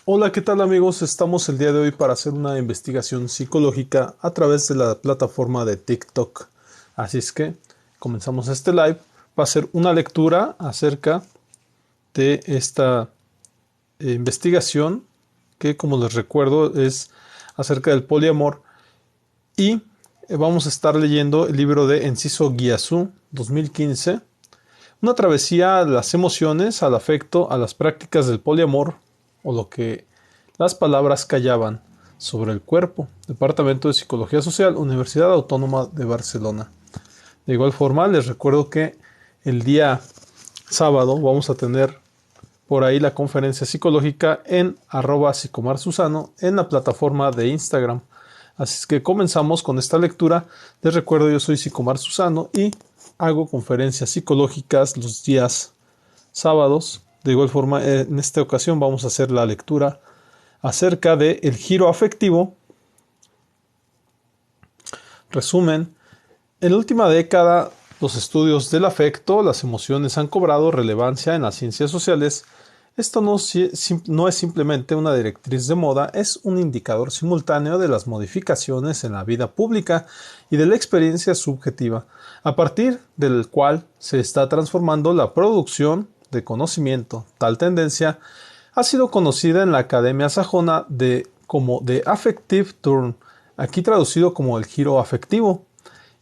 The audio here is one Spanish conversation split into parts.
Hola, ¿qué tal amigos? Estamos el día de hoy para hacer una investigación psicológica a través de la plataforma de TikTok. Así es que comenzamos este live. Va a ser una lectura acerca de esta investigación que, como les recuerdo, es acerca del poliamor. Y vamos a estar leyendo el libro de Enciso Gyatso 2015. Una travesía a las emociones, al afecto, a las prácticas del poliamor, o lo que las palabras callaban, sobre el cuerpo. Departamento de Psicología Social, Universidad Autónoma de Barcelona. De igual forma, les recuerdo que el día sábado vamos a tener por ahí la conferencia psicológica en @psicomarsusano en la plataforma de Instagram. Así es que comenzamos con esta lectura. Les recuerdo, yo soy Psicomar Susano y hago conferencias psicológicas los días sábados. De igual forma, en esta ocasión vamos a hacer la lectura acerca del giro afectivo. Resumen: en la última década, los estudios del afecto, las emociones han cobrado relevancia en las ciencias sociales. Esto no es simplemente una directriz de moda, es un indicador simultáneo de las modificaciones en la vida pública y de la experiencia subjetiva, a partir del cual se está transformando la producción de conocimiento. Tal tendencia ha sido conocida en la academia sajona como The Affective Turn, aquí traducido como el giro afectivo,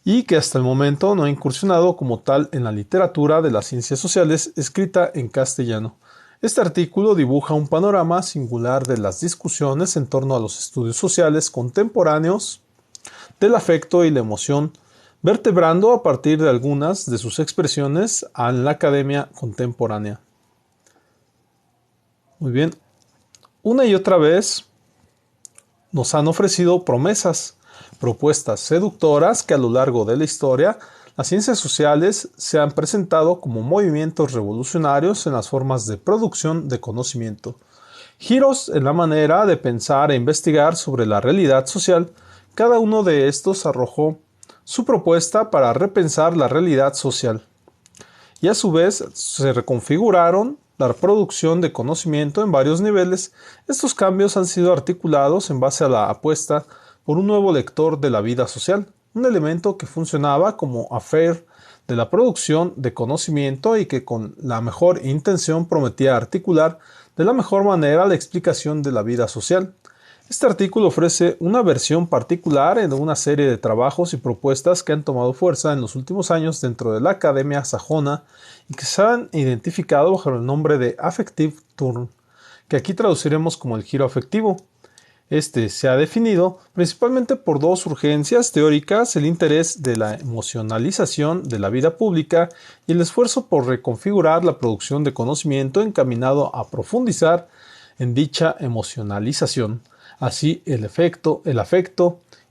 y que hasta el momento no ha incursionado como tal en la literatura de las ciencias sociales escrita en castellano. Este artículo dibuja un panorama singular de las discusiones en torno a los estudios sociales contemporáneos del afecto y la emoción, vertebrando a partir de algunas de sus expresiones a la academia contemporánea. Muy bien, una y otra vez nos han ofrecido propuestas seductoras que a lo largo de la historia las ciencias sociales se han presentado como movimientos revolucionarios en las formas de producción de conocimiento, giros en la manera de pensar e investigar sobre la realidad social. Cada uno de estos arrojó su propuesta para repensar la realidad social, y a su vez se reconfiguraron la producción de conocimiento en varios niveles. Estos cambios han sido articulados en base a la apuesta por un nuevo lector de la vida social, un elemento que funcionaba como affair de la producción de conocimiento y que con la mejor intención prometía articular de la mejor manera la explicación de la vida social. Este artículo ofrece una versión particular en una serie de trabajos y propuestas que han tomado fuerza en los últimos años dentro de la academia sajona y que se han identificado bajo el nombre de Affective Turn, que aquí traduciremos como el giro afectivo. Este se ha definido principalmente por dos urgencias teóricas: el interés de la emocionalización de la vida pública y el esfuerzo por reconfigurar la producción de conocimiento encaminado a profundizar en dicha emocionalización. Así, el afecto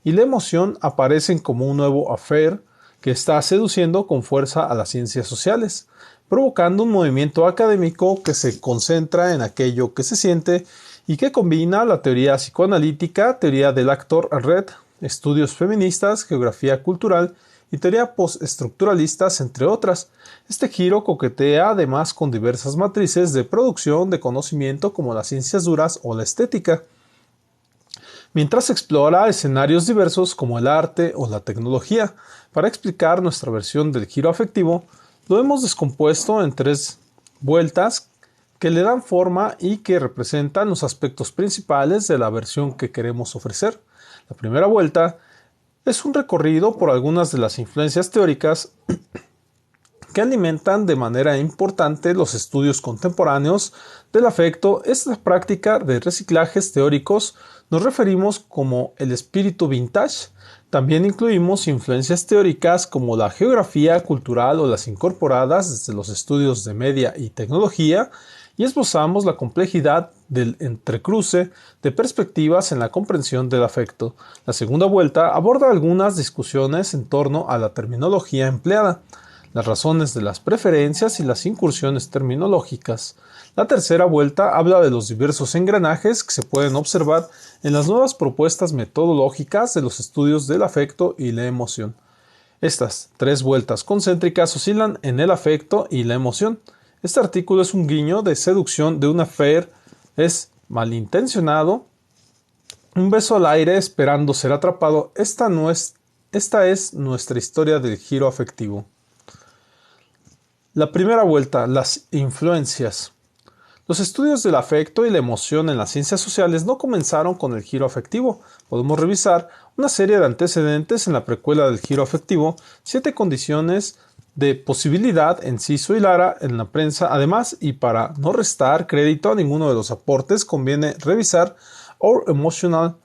y la emoción aparecen como un nuevo affair que está seduciendo con fuerza a las ciencias sociales, provocando un movimiento académico que se concentra en aquello que se siente y que combina la teoría psicoanalítica, teoría del actor red, estudios feministas, geografía cultural y teoría postestructuralistas, entre otras. Este giro coquetea además con diversas matrices de producción de conocimiento como las ciencias duras o la estética, mientras explora escenarios diversos como el arte o la tecnología. Para explicar nuestra versión del giro afectivo, lo hemos descompuesto en tres vueltas que le dan forma y que representan los aspectos principales de la versión que queremos ofrecer. La primera vuelta es un recorrido por algunas de las influencias teóricas que alimentan de manera importante los estudios contemporáneos del afecto. Esta práctica de reciclajes teóricos nos referimos como el espíritu vintage. También incluimos influencias teóricas como la geografía cultural o las incorporadas desde los estudios de media y tecnología, y esbozamos la complejidad del entrecruce de perspectivas en la comprensión del afecto. La segunda vuelta aborda algunas discusiones en torno a la terminología empleada, las razones de las preferencias y las incursiones terminológicas. La tercera vuelta habla de los diversos engranajes que se pueden observar en las nuevas propuestas metodológicas de los estudios del afecto y la emoción. Estas tres vueltas concéntricas oscilan en el afecto y la emoción. Este artículo es un guiño de seducción de un affair, es malintencionado, un beso al aire esperando ser atrapado. Esta es nuestra historia del giro afectivo. La primera vuelta, las influencias. Los estudios del afecto y la emoción en las ciencias sociales no comenzaron con el giro afectivo. Podemos revisar una serie de antecedentes en la precuela del giro afectivo, 7 condiciones de posibilidad en Siso y Lara en la prensa. Además, y para no restar crédito a ninguno de los aportes, conviene revisar Our Emotional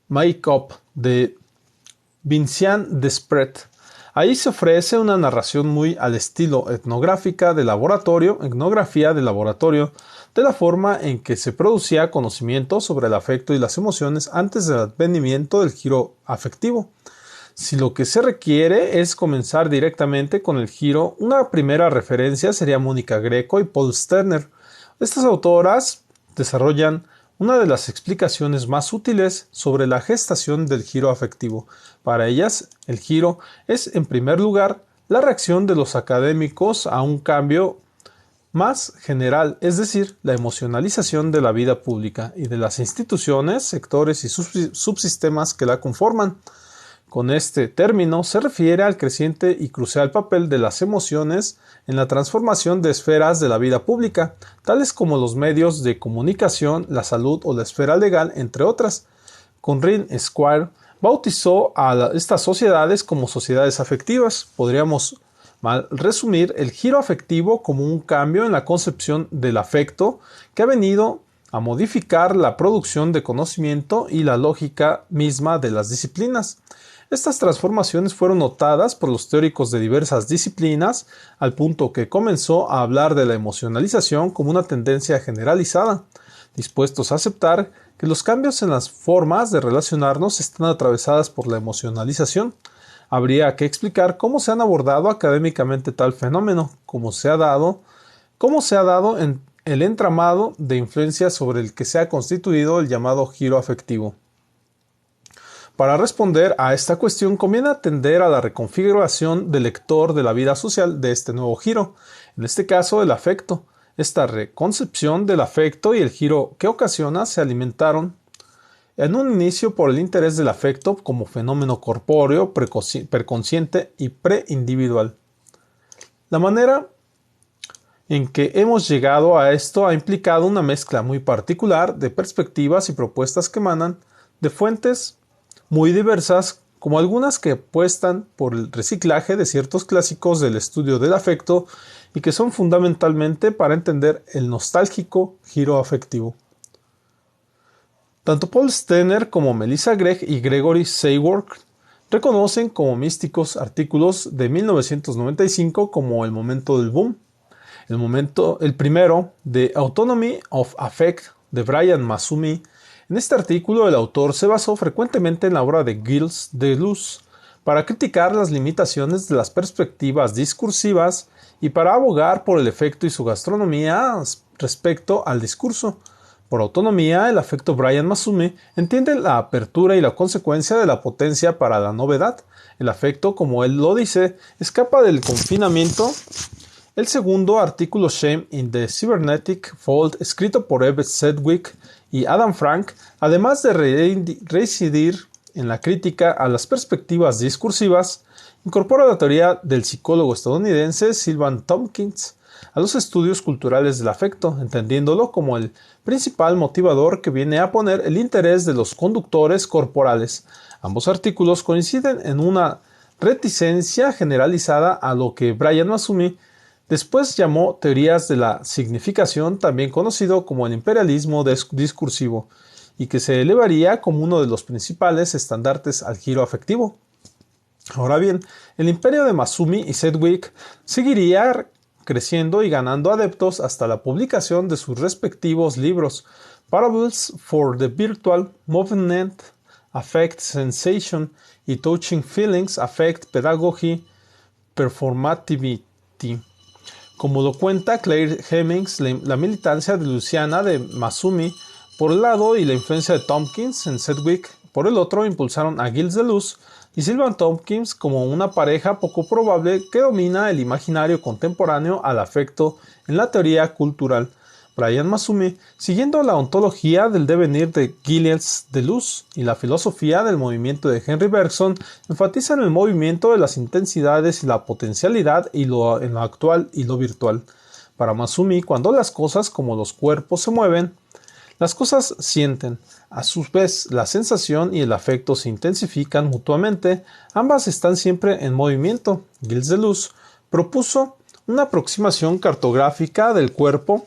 Makeup de Vincent Despret. Ahí se ofrece una narración muy al estilo etnografía de laboratorio, de la forma en que se producía conocimiento sobre el afecto y las emociones antes del advenimiento del giro afectivo. Si lo que se requiere es comenzar directamente con el giro, una primera referencia sería Mónica Greco y Paul Stirner. Estas autoras desarrollan una de las explicaciones más útiles sobre la gestación del giro afectivo. Para ellas, el giro es, en primer lugar, la reacción de los académicos a un cambio más general, es decir, la emocionalización de la vida pública y de las instituciones, sectores y subsistemas que la conforman. Con este término se refiere al creciente y crucial papel de las emociones en la transformación de esferas de la vida pública, tales como los medios de comunicación, la salud o la esfera legal, entre otras. Conrad Squire bautizó a estas sociedades como sociedades afectivas. Podríamos resumir el giro afectivo como un cambio en la concepción del afecto que ha venido a modificar la producción de conocimiento y la lógica misma de las disciplinas. Estas transformaciones fueron notadas por los teóricos de diversas disciplinas, al punto que comenzó a hablar de la emocionalización como una tendencia generalizada, dispuestos a aceptar que los cambios en las formas de relacionarnos están atravesadas por la emocionalización. Habría que explicar cómo se han abordado académicamente tal fenómeno, cómo se ha dado en el entramado de influencias sobre el que se ha constituido el llamado giro afectivo. Para responder a esta cuestión conviene atender a la reconfiguración del lector de la vida social de este nuevo giro, en este caso el afecto. Esta reconcepción del afecto y el giro que ocasiona se alimentaron en un inicio por el interés del afecto como fenómeno corpóreo, preconsciente y preindividual. La manera en que hemos llegado a esto ha implicado una mezcla muy particular de perspectivas y propuestas que emanan de fuentes muy diversas, como algunas que apuestan por el reciclaje de ciertos clásicos del estudio del afecto y que son fundamentalmente para entender el nostálgico giro afectivo. Tanto Paul Stirner como Melissa Gregg y Gregory Sayworth reconocen como místicos artículos de 1995 como el momento del boom. El primero, The Autonomy of Affect, de Brian Massumi. En este artículo el autor se basó frecuentemente en la obra de Gilles Deleuze para criticar las limitaciones de las perspectivas discursivas y para abogar por el efecto y su gastronomía respecto al discurso. Por autonomía, el afecto Brian Massumi entiende la apertura y la consecuencia de la potencia para la novedad. El afecto, como él lo dice, escapa del confinamiento. El segundo artículo, Shame in the Cybernetic Fold, escrito por Eve Sedgwick y Adam Frank, además de reincidir en la crítica a las perspectivas discursivas, incorpora la teoría del psicólogo estadounidense Sylvan Tompkins a los estudios culturales del afecto, entendiéndolo como el principal motivador que viene a poner el interés de los conductores corporales. Ambos artículos coinciden en una reticencia generalizada a lo que Brian Massumi después llamó teorías de la significación, también conocido como el imperialismo discursivo, y que se elevaría como uno de los principales estandartes al giro afectivo. Ahora bien, el imperio de Massumi y Sedgwick seguiría creciendo y ganando adeptos hasta la publicación de sus respectivos libros Parables for the Virtual Movement, Affect Sensation y Touching Feelings, Affect Pedagogy, Performativity. Como lo cuenta Claire Hemmings, la militancia de Luciana de Massumi por un lado y la influencia de Tompkins en Sedgwick por el otro impulsaron a Gilles Deleuze y Sylvan Tompkins como una pareja poco probable que domina el imaginario contemporáneo al afecto en la teoría cultural. Brian Massumi, siguiendo la ontología del devenir de Gilles Deleuze y la filosofía del movimiento de Henri Bergson, enfatizan el movimiento de las intensidades y la potencialidad en lo actual y lo virtual. Para Massumi, cuando las cosas como los cuerpos se mueven, las cosas sienten. A su vez, la sensación y el afecto se intensifican mutuamente, ambas están siempre en movimiento. Gilles Deleuze propuso una aproximación cartográfica del cuerpo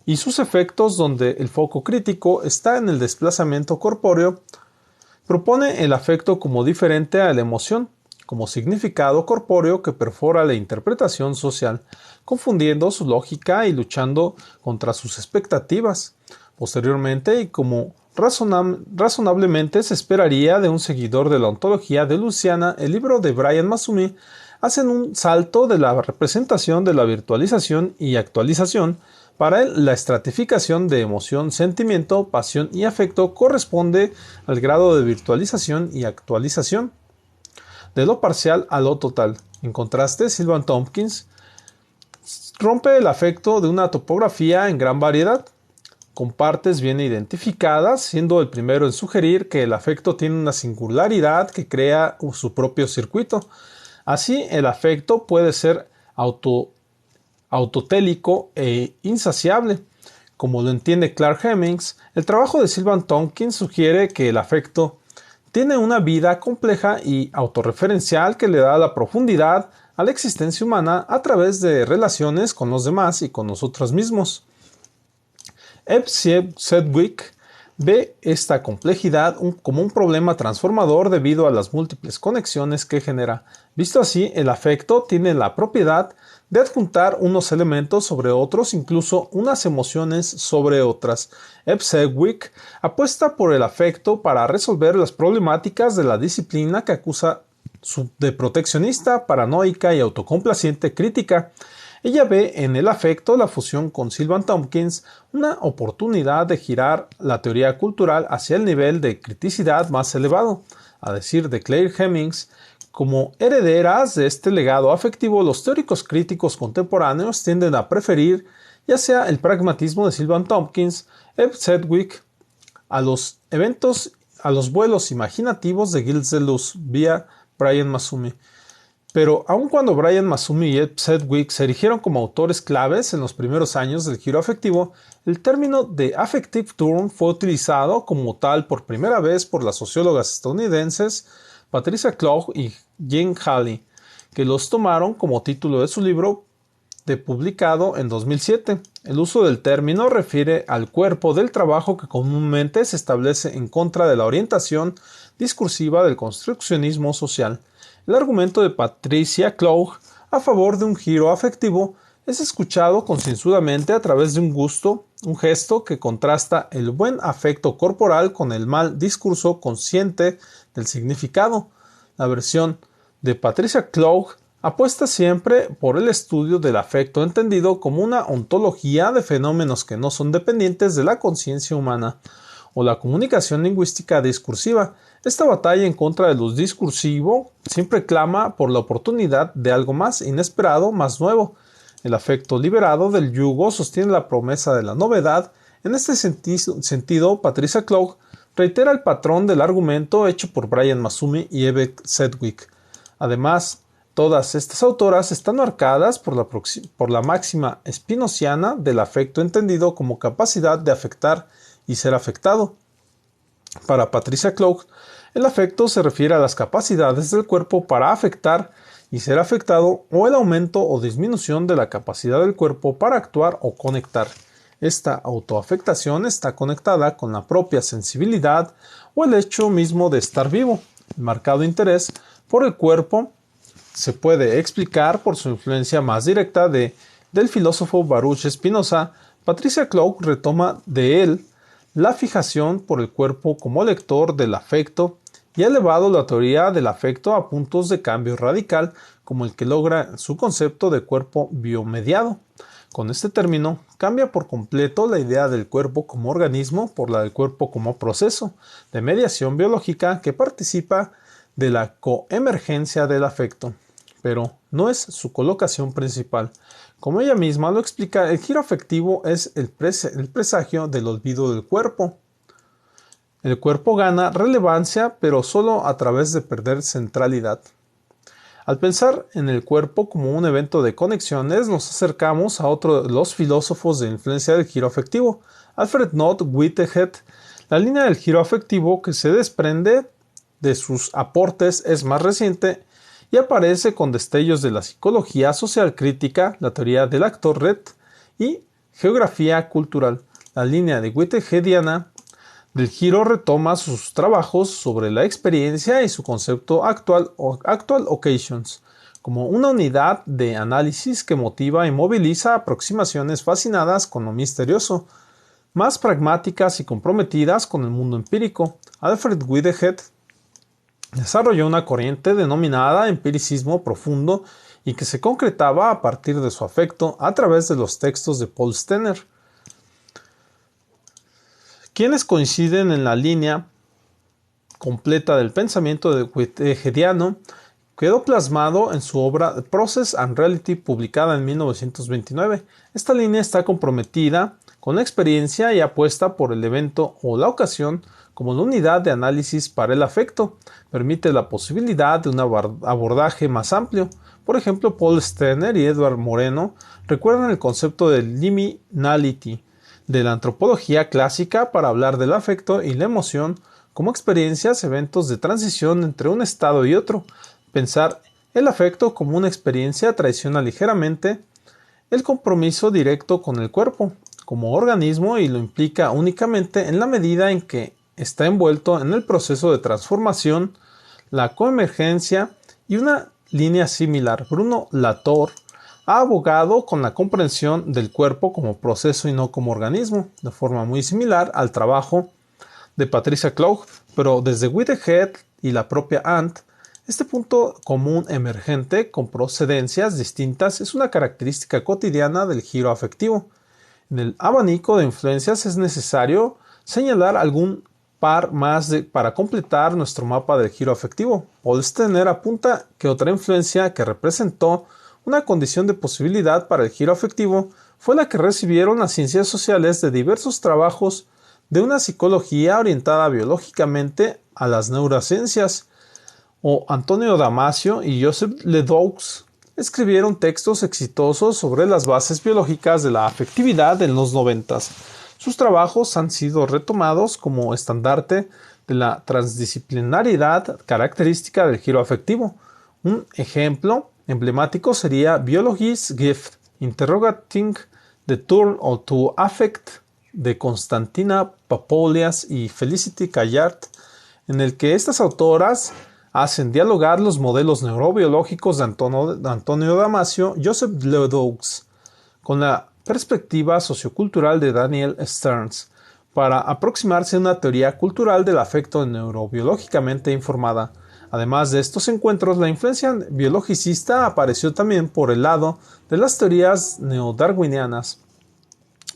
y sus efectos donde el foco crítico está en el desplazamiento corpóreo. Propone el afecto como diferente a la emoción, como significado corpóreo que perfora la interpretación social, confundiendo su lógica y luchando contra sus expectativas. Posteriormente, y como razonablemente se esperaría de un seguidor de la ontología deleuziana, el libro de Brian Massumi hacen un salto de la representación de la virtualización y actualización. Para él, la estratificación de emoción, sentimiento, pasión y afecto corresponde al grado de virtualización y actualización, de lo parcial a lo total. En contraste, Sylvan Tompkins rompe el afecto de una topografía en gran variedad, con partes bien identificadas, siendo el primero en sugerir que el afecto tiene una singularidad que crea su propio circuito. Así, el afecto puede ser autotélico e insaciable. Como lo entiende Clark Hemmings, el trabajo de Sylvan Tompkins sugiere que el afecto tiene una vida compleja y autorreferencial que le da la profundidad a la existencia humana a través de relaciones con los demás y con nosotros mismos. Ebb Sedgwick ve esta complejidad como un problema transformador debido a las múltiples conexiones que genera. Visto así, el afecto tiene la propiedad de adjuntar unos elementos sobre otros, incluso unas emociones sobre otras. Ebb Sedgwick apuesta por el afecto para resolver las problemáticas de la disciplina que acusa de proteccionista, paranoica y autocomplaciente crítica. Ella ve en el afecto la fusión con Sylvan Tompkins una oportunidad de girar la teoría cultural hacia el nivel de criticidad más elevado. A decir de Claire Hemmings, como herederas de este legado afectivo, los teóricos críticos contemporáneos tienden a preferir ya sea el pragmatismo de Sylvan Tompkins, Ebb Sedgwick, a los vuelos imaginativos de Gilles Deleuze vía Brian Massumi. Pero aun cuando Brian Massumi y Ebb Sedgwick se erigieron como autores claves en los primeros años del giro afectivo, el término de affective turn fue utilizado como tal por primera vez por las sociólogas estadounidenses Patricia Clough y Jean Halley, que los tomaron como título de su libro publicado en 2007. El uso del término refiere al cuerpo del trabajo que comúnmente se establece en contra de la orientación discursiva del construccionismo social. El argumento de Patricia Clough a favor de un giro afectivo es escuchado concienzudamente a través de un gesto que contrasta el buen afecto corporal con el mal discurso consciente del significado. La versión de Patricia Clough apuesta siempre por el estudio del afecto entendido como una ontología de fenómenos que no son dependientes de la conciencia humana o la comunicación lingüística discursiva. Esta batalla en contra de lo discursivo siempre clama por la oportunidad de algo más inesperado, más nuevo. El afecto liberado del yugo sostiene la promesa de la novedad. En este sentido, Patricia Clough reitera el patrón del argumento hecho por Brian Massumi y Ebb Sedgwick. Además, todas estas autoras están marcadas por la máxima spinoziana del afecto entendido como capacidad de afectar y ser afectado. Para Patricia Clough, el afecto se refiere a las capacidades del cuerpo para afectar y ser afectado o el aumento o disminución de la capacidad del cuerpo para actuar o conectar. Esta autoafectación está conectada con la propia sensibilidad o el hecho mismo de estar vivo. El marcado interés por el cuerpo se puede explicar por su influencia más directa del filósofo Baruch Spinoza. Patricia Clough retoma de él la fijación por el cuerpo como lector del afecto y ha elevado la teoría del afecto a puntos de cambio radical como el que logra su concepto de cuerpo biomediado. Con este término, cambia por completo la idea del cuerpo como organismo por la del cuerpo como proceso de mediación biológica que participa de la coemergencia del afecto. pero no es su colocación principal. Como ella misma lo explica, el giro afectivo es el presagio del olvido del cuerpo. El cuerpo gana relevancia, pero solo a través de perder centralidad. Al pensar en el cuerpo como un evento de conexiones, nos acercamos a otro de los filósofos de influencia del giro afectivo, Alfred North Whitehead. La línea del giro afectivo que se desprende de sus aportes es más reciente y aparece con destellos de la psicología social crítica, la teoría del actor red y geografía cultural. La línea de Whiteheadiana del giro retoma sus trabajos sobre la experiencia y su concepto actual occasions, como una unidad de análisis que motiva y moviliza aproximaciones fascinadas con lo misterioso, más pragmáticas y comprometidas con el mundo empírico. Alfred Whitehead desarrolló una corriente denominada empiricismo profundo y que se concretaba a partir de su afecto a través de los textos de Paul Steiner, quienes coinciden en la línea completa del pensamiento de Whiteheadiano. Quedó plasmado en su obra Process and Reality, publicada en 1929. Esta línea está comprometida con la experiencia y apuesta por el evento o la ocasión como la unidad de análisis para el afecto. Permite la posibilidad de un abordaje más amplio. Por ejemplo, Paul Steiner y Edward Moreno recuerdan el concepto de liminality de la antropología clásica para hablar del afecto y la emoción como experiencias, eventos de transición entre un estado y otro. Pensar el afecto como una experiencia traiciona ligeramente el compromiso directo con el cuerpo como organismo y lo implica únicamente en la medida en que está envuelto en el proceso de transformación, la coemergencia y una línea similar. Bruno Latour ha abogado con la comprensión del cuerpo como proceso y no como organismo, de forma muy similar al trabajo de Patricia Clough, pero desde Whitehead y la propia Ant, este punto común emergente con procedencias distintas es una característica cotidiana del giro afectivo. En el abanico de influencias es necesario señalar algún par más para completar nuestro mapa del giro afectivo. Paul Steiner apunta que otra influencia que representó una condición de posibilidad para el giro afectivo fue la que recibieron las ciencias sociales de diversos trabajos de una psicología orientada biológicamente a las neurociencias. Antonio Damasio y Joseph Ledoux escribieron textos exitosos sobre las bases biológicas de la afectividad en los 90. Sus trabajos han sido retomados como estandarte de la transdisciplinariedad característica del giro afectivo. Un ejemplo emblemático sería Biology's Gift, Interrogating the Turn to Affect, de Constantina Papolias y Felicity Callard, en el que estas autoras hacen dialogar los modelos neurobiológicos de Antonio Damasio y Joseph Ledoux con la perspectiva sociocultural de Daniel Stearns para aproximarse a una teoría cultural del afecto neurobiológicamente informada. Además de estos encuentros, la influencia biologicista apareció también por el lado de las teorías neodarwinianas.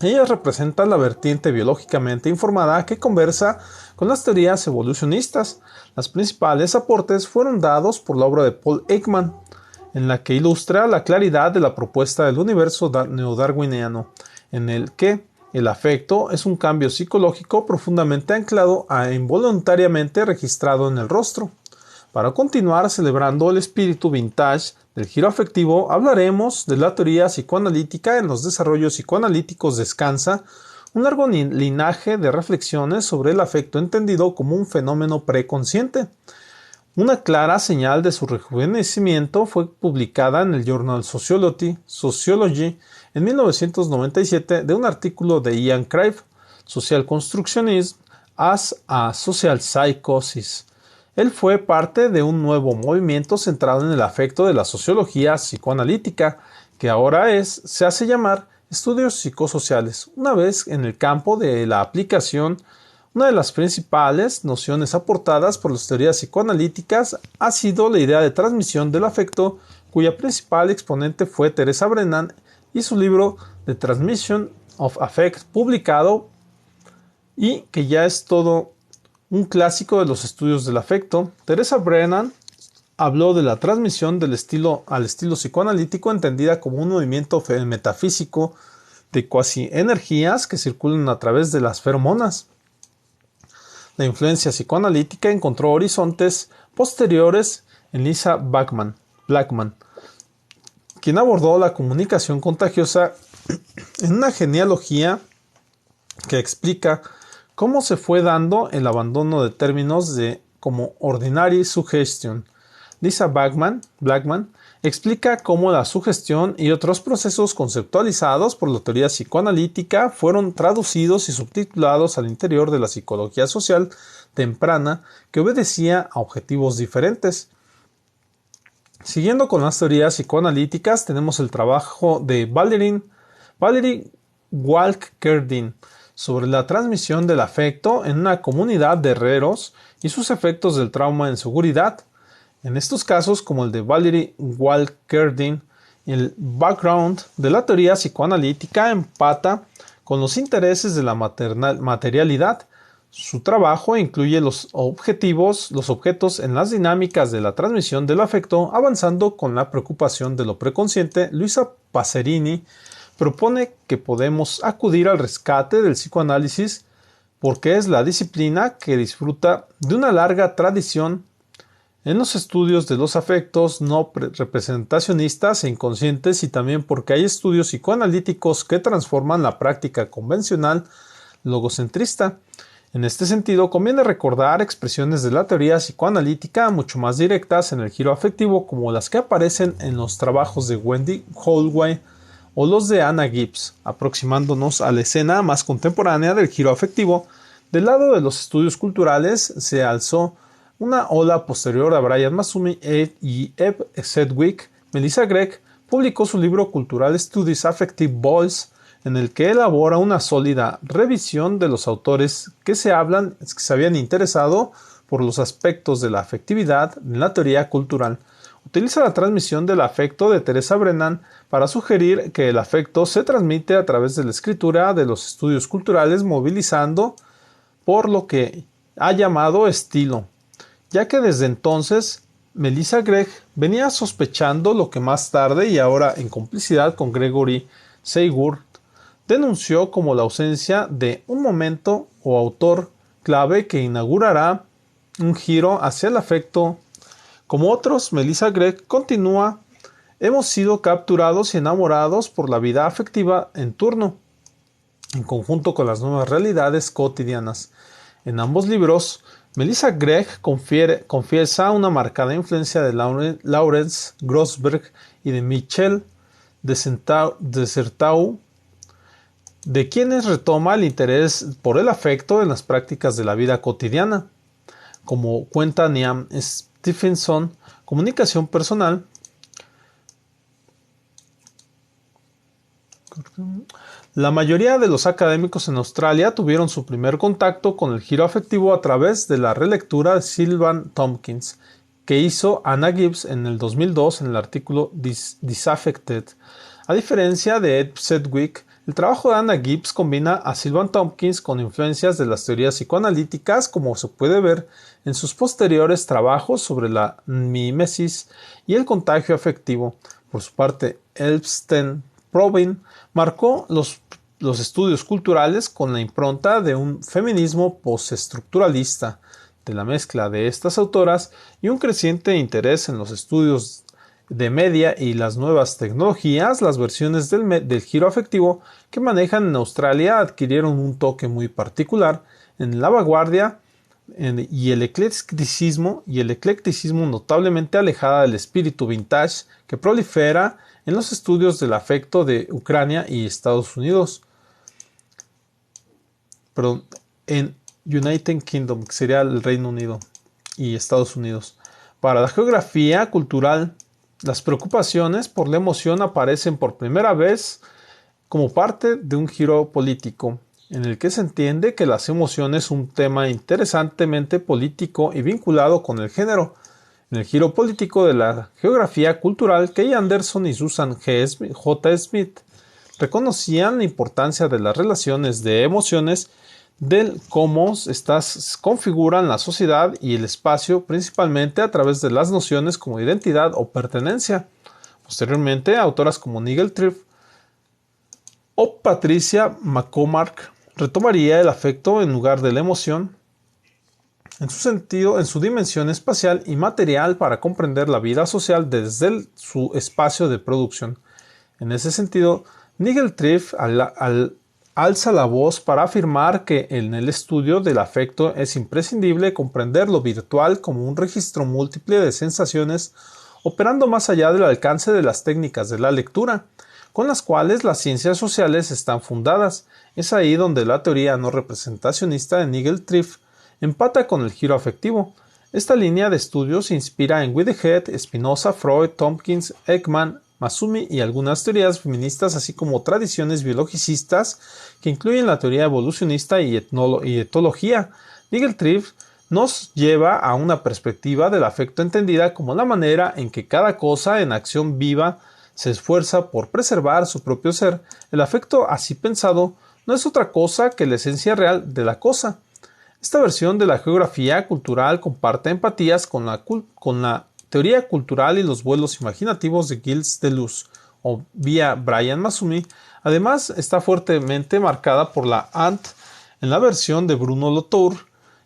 Ellas representan la vertiente biológicamente informada que conversa con las teorías evolucionistas. Los principales aportes fueron dados por la obra de Paul Ekman, en la que ilustra la claridad de la propuesta del universo neodarwiniano, en el que el afecto es un cambio psicológico profundamente anclado e involuntariamente registrado en el rostro. Para continuar celebrando el espíritu vintage del giro afectivo, hablaremos de la teoría psicoanalítica. En los desarrollos psicoanalíticos descansa un largo linaje de reflexiones sobre el afecto entendido como un fenómeno preconsciente. Una clara señal de su rejuvenecimiento fue publicada en el Journal Sociology en 1997 de un artículo de Ian Craig, Social Constructionism as a Social Psychosis. Él fue parte de un nuevo movimiento centrado en el afecto de la sociología psicoanalítica, que ahora se hace llamar estudios psicosociales. Una vez en el campo de la aplicación, una de las principales nociones aportadas por las teorías psicoanalíticas ha sido la idea de transmisión del afecto, cuya principal exponente fue Teresa Brennan y su libro The Transmission of Affect, publicado y que ya es todo un clásico de los estudios del afecto. Teresa Brennan habló de la transmisión del estilo al estilo psicoanalítico entendida como un movimiento metafísico de cuasi energías que circulan a través de las feromonas. La influencia psicoanalítica encontró horizontes posteriores en Lisa Blackman, quien abordó la comunicación contagiosa en una genealogía que explica cómo se fue dando el abandono de términos como ordinary suggestion. Lisa Blackman explica cómo la sugestión y otros procesos conceptualizados por la teoría psicoanalítica fueron traducidos y subtitulados al interior de la psicología social temprana que obedecía a objetivos diferentes. Siguiendo con las teorías psicoanalíticas, tenemos el trabajo de Valerie Walk-Kerdin sobre la transmisión del afecto en una comunidad de herreros y sus efectos del trauma en seguridad. En estos casos, como el de Valerie Walk-Kerdin, el background de la teoría psicoanalítica empata con los intereses de la materialidad. Su trabajo incluye los objetos en las dinámicas de la transmisión del afecto, avanzando con la preocupación de lo preconsciente. Luisa Pacerini propone que podemos acudir al rescate del psicoanálisis porque es la disciplina que disfruta de una larga tradición en los estudios de los afectos no representacionistas e inconscientes y también porque hay estudios psicoanalíticos que transforman la práctica convencional logocentrista. En este sentido, conviene recordar expresiones de la teoría psicoanalítica mucho más directas en el giro afectivo como las que aparecen en los trabajos de Wendy Holloway o los de Anna Gibbs, aproximándonos a la escena más contemporánea del giro afectivo. Del lado de los estudios culturales se alzó una ola posterior a Brian Massumi y Eve Sedgwick. Melissa Gregg publicó su libro Cultural Studies Affective Voice, en el que elabora una sólida revisión de los autores que se habían interesado por los aspectos de la afectividad en la teoría cultural. Utiliza la transmisión del afecto de Teresa Brennan para sugerir que el afecto se transmite a través de la escritura de los estudios culturales, movilizando por lo que ha llamado estilo, ya que desde entonces Melissa Gregg venía sospechando lo que más tarde y ahora en complicidad con Gregory Saygood denunció como la ausencia de un momento o autor clave que inaugurará un giro hacia el afecto. Como otros, Melissa Gregg continúa: hemos sido capturados y enamorados por la vida afectiva en turno, en conjunto con las nuevas realidades cotidianas. En ambos libros, Melissa Gregg confiesa una marcada influencia de Lawrence Grossberg y de Michel de Certeau, de quienes retoma el interés por el afecto en las prácticas de la vida cotidiana. Como cuenta Niamh Stephenson, comunicación personal, la mayoría de los académicos en Australia tuvieron su primer contacto con el giro afectivo a través de la relectura de Sylvan Tompkins, que hizo Anna Gibbs en el 2002 en el artículo Disaffected. A diferencia de Ed Sedgwick, el trabajo de Anna Gibbs combina a Sylvan Tompkins con influencias de las teorías psicoanalíticas, como se puede ver en sus posteriores trabajos sobre la mimesis y el contagio afectivo. Por su parte, Elfstein Provin marcó los estudios culturales con la impronta de un feminismo postestructuralista. De la mezcla de estas autoras y un creciente interés en los estudios de media y las nuevas tecnologías, las versiones del giro afectivo que manejan en Australia adquirieron un toque muy particular en la vanguardia y el eclecticismo notablemente alejada del espíritu vintage que prolifera en los estudios del afecto de Ucrania y Estados Unidos. En United Kingdom, que sería el Reino Unido y Estados Unidos. Para la geografía cultural, las preocupaciones por la emoción aparecen por primera vez como parte de un giro político, en el que se entiende que las emociones son un tema interesantemente político y vinculado con el género. En el giro político de la geografía cultural, Kay Anderson y Susan J. Smith reconocían la importancia de las relaciones de emociones del cómo estas configuran la sociedad y el espacio, principalmente a través de las nociones como identidad o pertenencia. Posteriormente, autoras como Nigel Triff o Patricia McCormack retomaría el afecto en lugar de la emoción en su sentido, en su dimensión espacial y material para comprender la vida social desde su espacio de producción. En ese sentido, Nigel Triff alza la voz para afirmar que en el estudio del afecto es imprescindible comprender lo virtual como un registro múltiple de sensaciones operando más allá del alcance de las técnicas de la lectura, con las cuales las ciencias sociales están fundadas. Es ahí donde la teoría no representacionista de Nigel Triff empata con el giro afectivo. Esta línea de estudio se inspira en Whitehead, Spinoza, Freud, Tompkins, Ekman, Masumi y algunas teorías feministas, así como tradiciones biologicistas que incluyen la teoría evolucionista y etología. Nigel Triff nos lleva a una perspectiva del afecto entendida como la manera en que cada cosa en acción viva se esfuerza por preservar su propio ser. El afecto así pensado no es otra cosa que la esencia real de la cosa. Esta versión de la geografía cultural comparte empatías con la teoría cultural y los vuelos imaginativos de Gilles Deleuze o vía Brian Masumi. Además, está fuertemente marcada por la Ant en la versión de Bruno Latour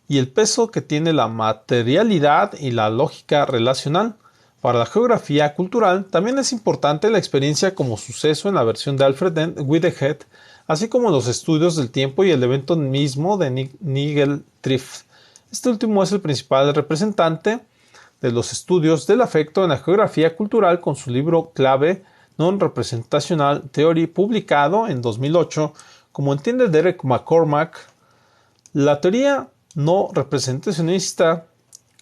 y el peso que tiene la materialidad y la lógica relacional. Para la geografía cultural, también es importante la experiencia como suceso en la versión de Alfred Whitehead, así como los estudios del tiempo y el evento mismo de Nigel Triff. Este último es el principal representante de los estudios del afecto en la geografía cultural con su libro clave Non-Representational Theory, publicado en 2008. Como entiende Derek McCormack, la teoría no representacionista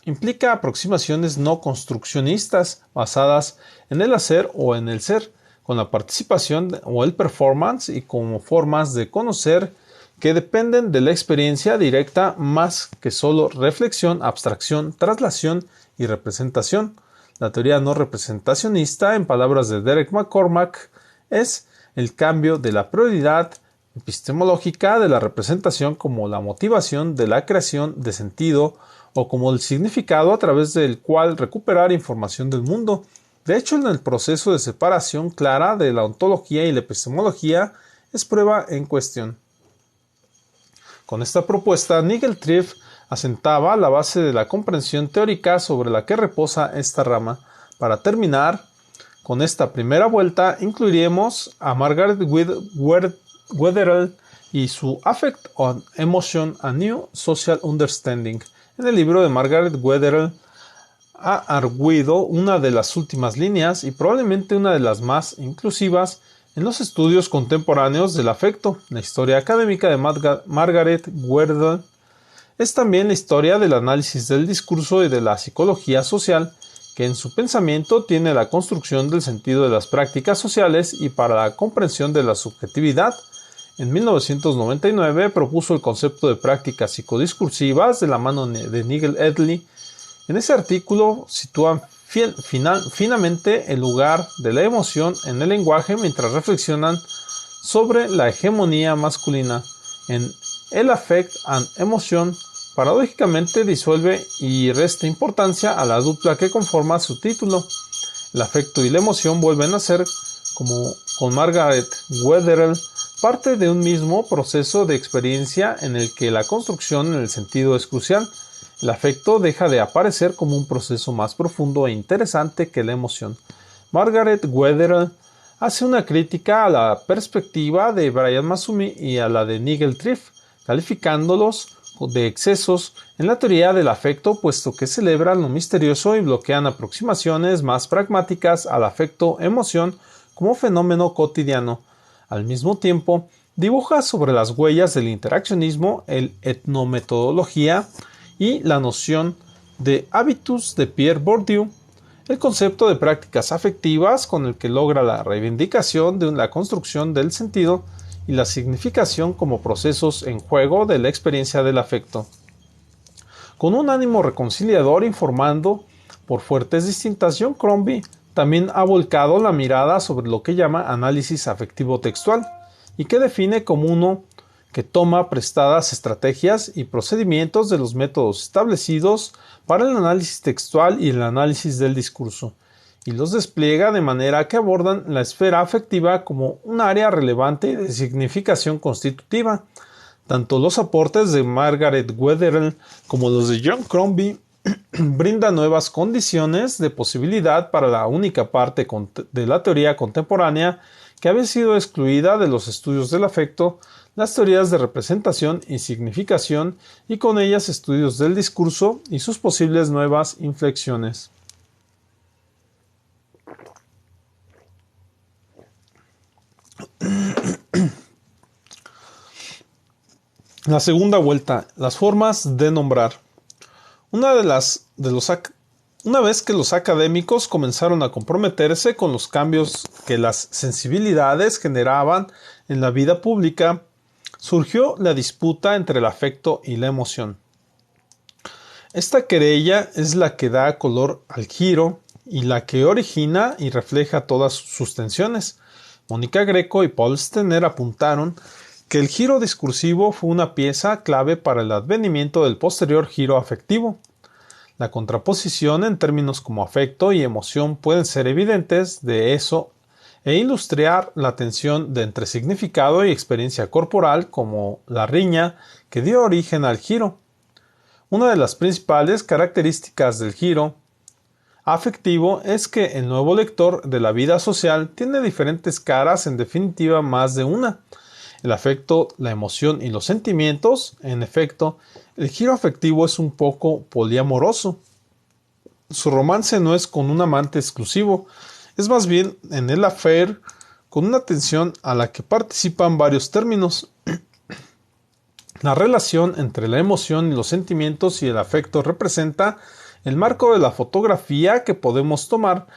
implica aproximaciones no construccionistas basadas en el hacer o en el ser, con la participación o el performance y como formas de conocer que dependen de la experiencia directa más que solo reflexión, abstracción, traslación y representación. La teoría no representacionista, en palabras de Derek McCormack, es el cambio de la prioridad epistemológica de la representación como la motivación de la creación de sentido o como el significado a través del cual recuperar información del mundo. De hecho, en el proceso de separación clara de la ontología y la epistemología es prueba en cuestión. Con esta propuesta, Nigel Triff asentaba la base de la comprensión teórica sobre la que reposa esta rama. Para terminar, con esta primera vuelta, incluiremos a Margaret Wetherell y su Affect on Emotion, a New Social Understanding. En el libro de Margaret Wetherell ha arguido una de las últimas líneas y probablemente una de las más inclusivas en los estudios contemporáneos del afecto. La historia académica de Margaret Wetherell es también la historia del análisis del discurso y de la psicología social, que en su pensamiento tiene la construcción del sentido de las prácticas sociales y para la comprensión de la subjetividad. En 1999 propuso el concepto de prácticas psicodiscursivas de la mano de Nigel Edley. En ese artículo sitúan finamente el lugar de la emoción en el lenguaje mientras reflexionan sobre la hegemonía masculina. En El Affect and Emotion, paradójicamente disuelve y resta importancia a la dupla que conforma su título. El afecto y la emoción vuelven a ser, como con Margaret Wetherell, parte de un mismo proceso de experiencia en el que la construcción en el sentido es crucial. El afecto deja de aparecer como un proceso más profundo e interesante que la emoción. Margaret Wetherell hace una crítica a la perspectiva de Brian Masumi y a la de Nigel Triff, calificándolos de excesos en la teoría del afecto, puesto que celebran lo misterioso y bloquean aproximaciones más pragmáticas al afecto-emoción como fenómeno cotidiano. Al mismo tiempo, dibuja sobre las huellas del interaccionismo, el etnometodología y la noción de habitus de Pierre Bourdieu, el concepto de prácticas afectivas con el que logra la reivindicación de la construcción del sentido y la significación como procesos en juego de la experiencia del afecto. Con un ánimo reconciliador informando por fuertes distintas, John Crombie también ha volcado la mirada sobre lo que llama análisis afectivo textual y que define como uno que toma prestadas estrategias y procedimientos de los métodos establecidos para el análisis textual y el análisis del discurso, y los despliega de manera que abordan la esfera afectiva como un área relevante de significación constitutiva. Tanto los aportes de Margaret Wetherell como los de John Crombie brindan nuevas condiciones de posibilidad para la única parte de la teoría contemporánea que había sido excluida de los estudios del afecto, las teorías de representación y significación, y con ellas estudios del discurso y sus posibles nuevas inflexiones. La segunda vuelta, las formas de nombrar. Una vez que los académicos comenzaron a comprometerse con los cambios que las sensibilidades generaban en la vida pública, surgió la disputa entre el afecto y la emoción. Esta querella es la que da color al giro y la que origina y refleja todas sus tensiones. Mónica Greco y Paul Stener apuntaron que el giro discursivo fue una pieza clave para el advenimiento del posterior giro afectivo. La contraposición en términos como afecto y emoción pueden ser evidentes de eso e ilustrar la tensión de entre significado y experiencia corporal como la riña que dio origen al giro. Una de las principales características del giro afectivo es que el nuevo lector de la vida social tiene diferentes caras, en definitiva más de una. El afecto, la emoción y los sentimientos, en efecto, el giro afectivo es un poco poliamoroso. Su romance no es con un amante exclusivo, es más bien en el affair con una tensión a la que participan varios términos. La relación entre la emoción y los sentimientos y el afecto representa el marco de la fotografía que podemos tomar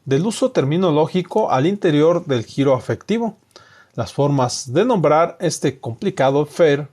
del uso terminológico al interior del giro afectivo. Las formas de nombrar este complicado affair.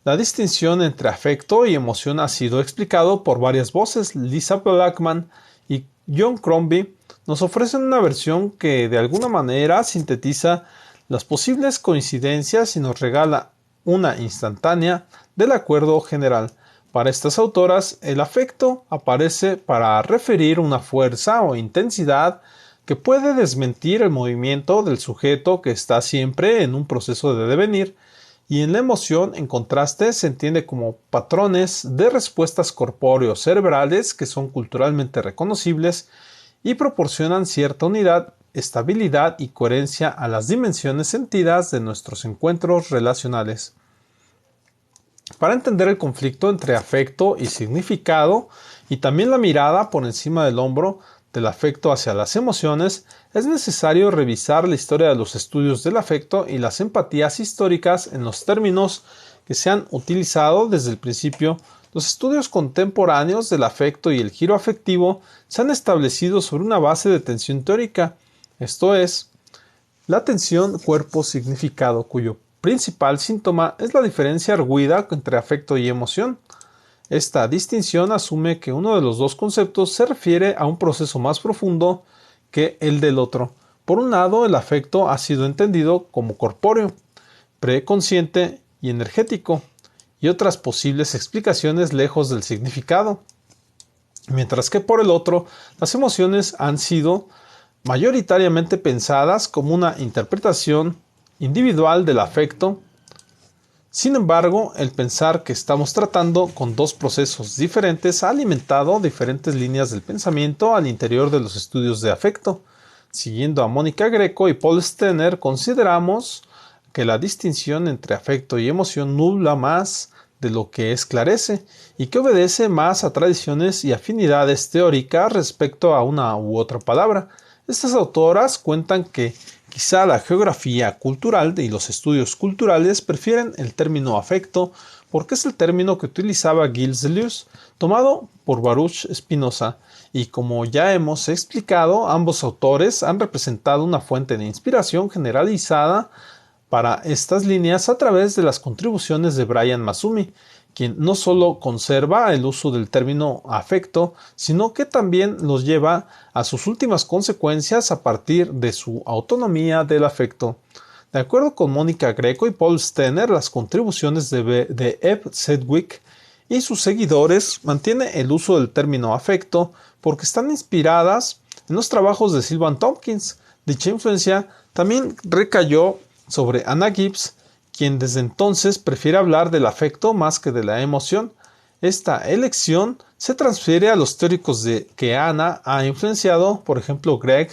La distinción entre afecto y emoción ha sido explicado por varias voces. Lisa Blackman y John Crombie nos ofrecen una versión que de alguna manera sintetiza las posibles coincidencias y nos regala una instantánea del acuerdo general. Para estas autoras, el afecto aparece para referir una fuerza o intensidad que puede desmentir el movimiento del sujeto que está siempre en un proceso de devenir, y en la emoción, en contraste, se entiende como patrones de respuestas corpóreos cerebrales que son culturalmente reconocibles y proporcionan cierta unidad, estabilidad y coherencia a las dimensiones sentidas de nuestros encuentros relacionales. Para entender el conflicto entre afecto y significado, y también la mirada por encima del hombro del afecto hacia las emociones, es necesario revisar la historia de los estudios del afecto y las empatías históricas en los términos que se han utilizado desde el principio. Los estudios contemporáneos del afecto y el giro afectivo se han establecido sobre una base de tensión teórica, esto es, la tensión cuerpo-significado, cuyo principal síntoma es la diferencia arguida entre afecto y emoción. Esta distinción asume que uno de los dos conceptos se refiere a un proceso más profundo que el del otro. Por un lado, el afecto ha sido entendido como corpóreo, preconsciente y energético, y otras posibles explicaciones lejos del significado, mientras que por el otro, las emociones han sido mayoritariamente pensadas como una interpretación individual del afecto. Sin embargo, el pensar que estamos tratando con dos procesos diferentes ha alimentado diferentes líneas del pensamiento al interior de los estudios de afecto. Siguiendo a Mónica Greco y Paul Stener, consideramos que la distinción entre afecto y emoción nubla más de lo que esclarece y que obedece más a tradiciones y afinidades teóricas respecto a una u otra palabra. Estas autoras cuentan que quizá la geografía cultural y los estudios culturales prefieren el término afecto porque es el término que utilizaba Gilles Deleuze, tomado por Baruch Spinoza, y como ya hemos explicado, ambos autores han representado una fuente de inspiración generalizada para estas líneas a través de las contribuciones de Brian Massumi, quien no solo conserva el uso del término afecto, sino que también los lleva a sus últimas consecuencias a partir de su autonomía del afecto. De acuerdo con Mónica Greco y Paul Stener, las contribuciones de Ebb Sedgwick y sus seguidores mantienen el uso del término afecto porque están inspiradas en los trabajos de Sylvan Tompkins. Dicha influencia también recayó sobre Anna Gibbs, quien desde entonces prefiere hablar del afecto más que de la emoción. Esta elección se transfiere a los teóricos que Anna ha influenciado, por ejemplo Greg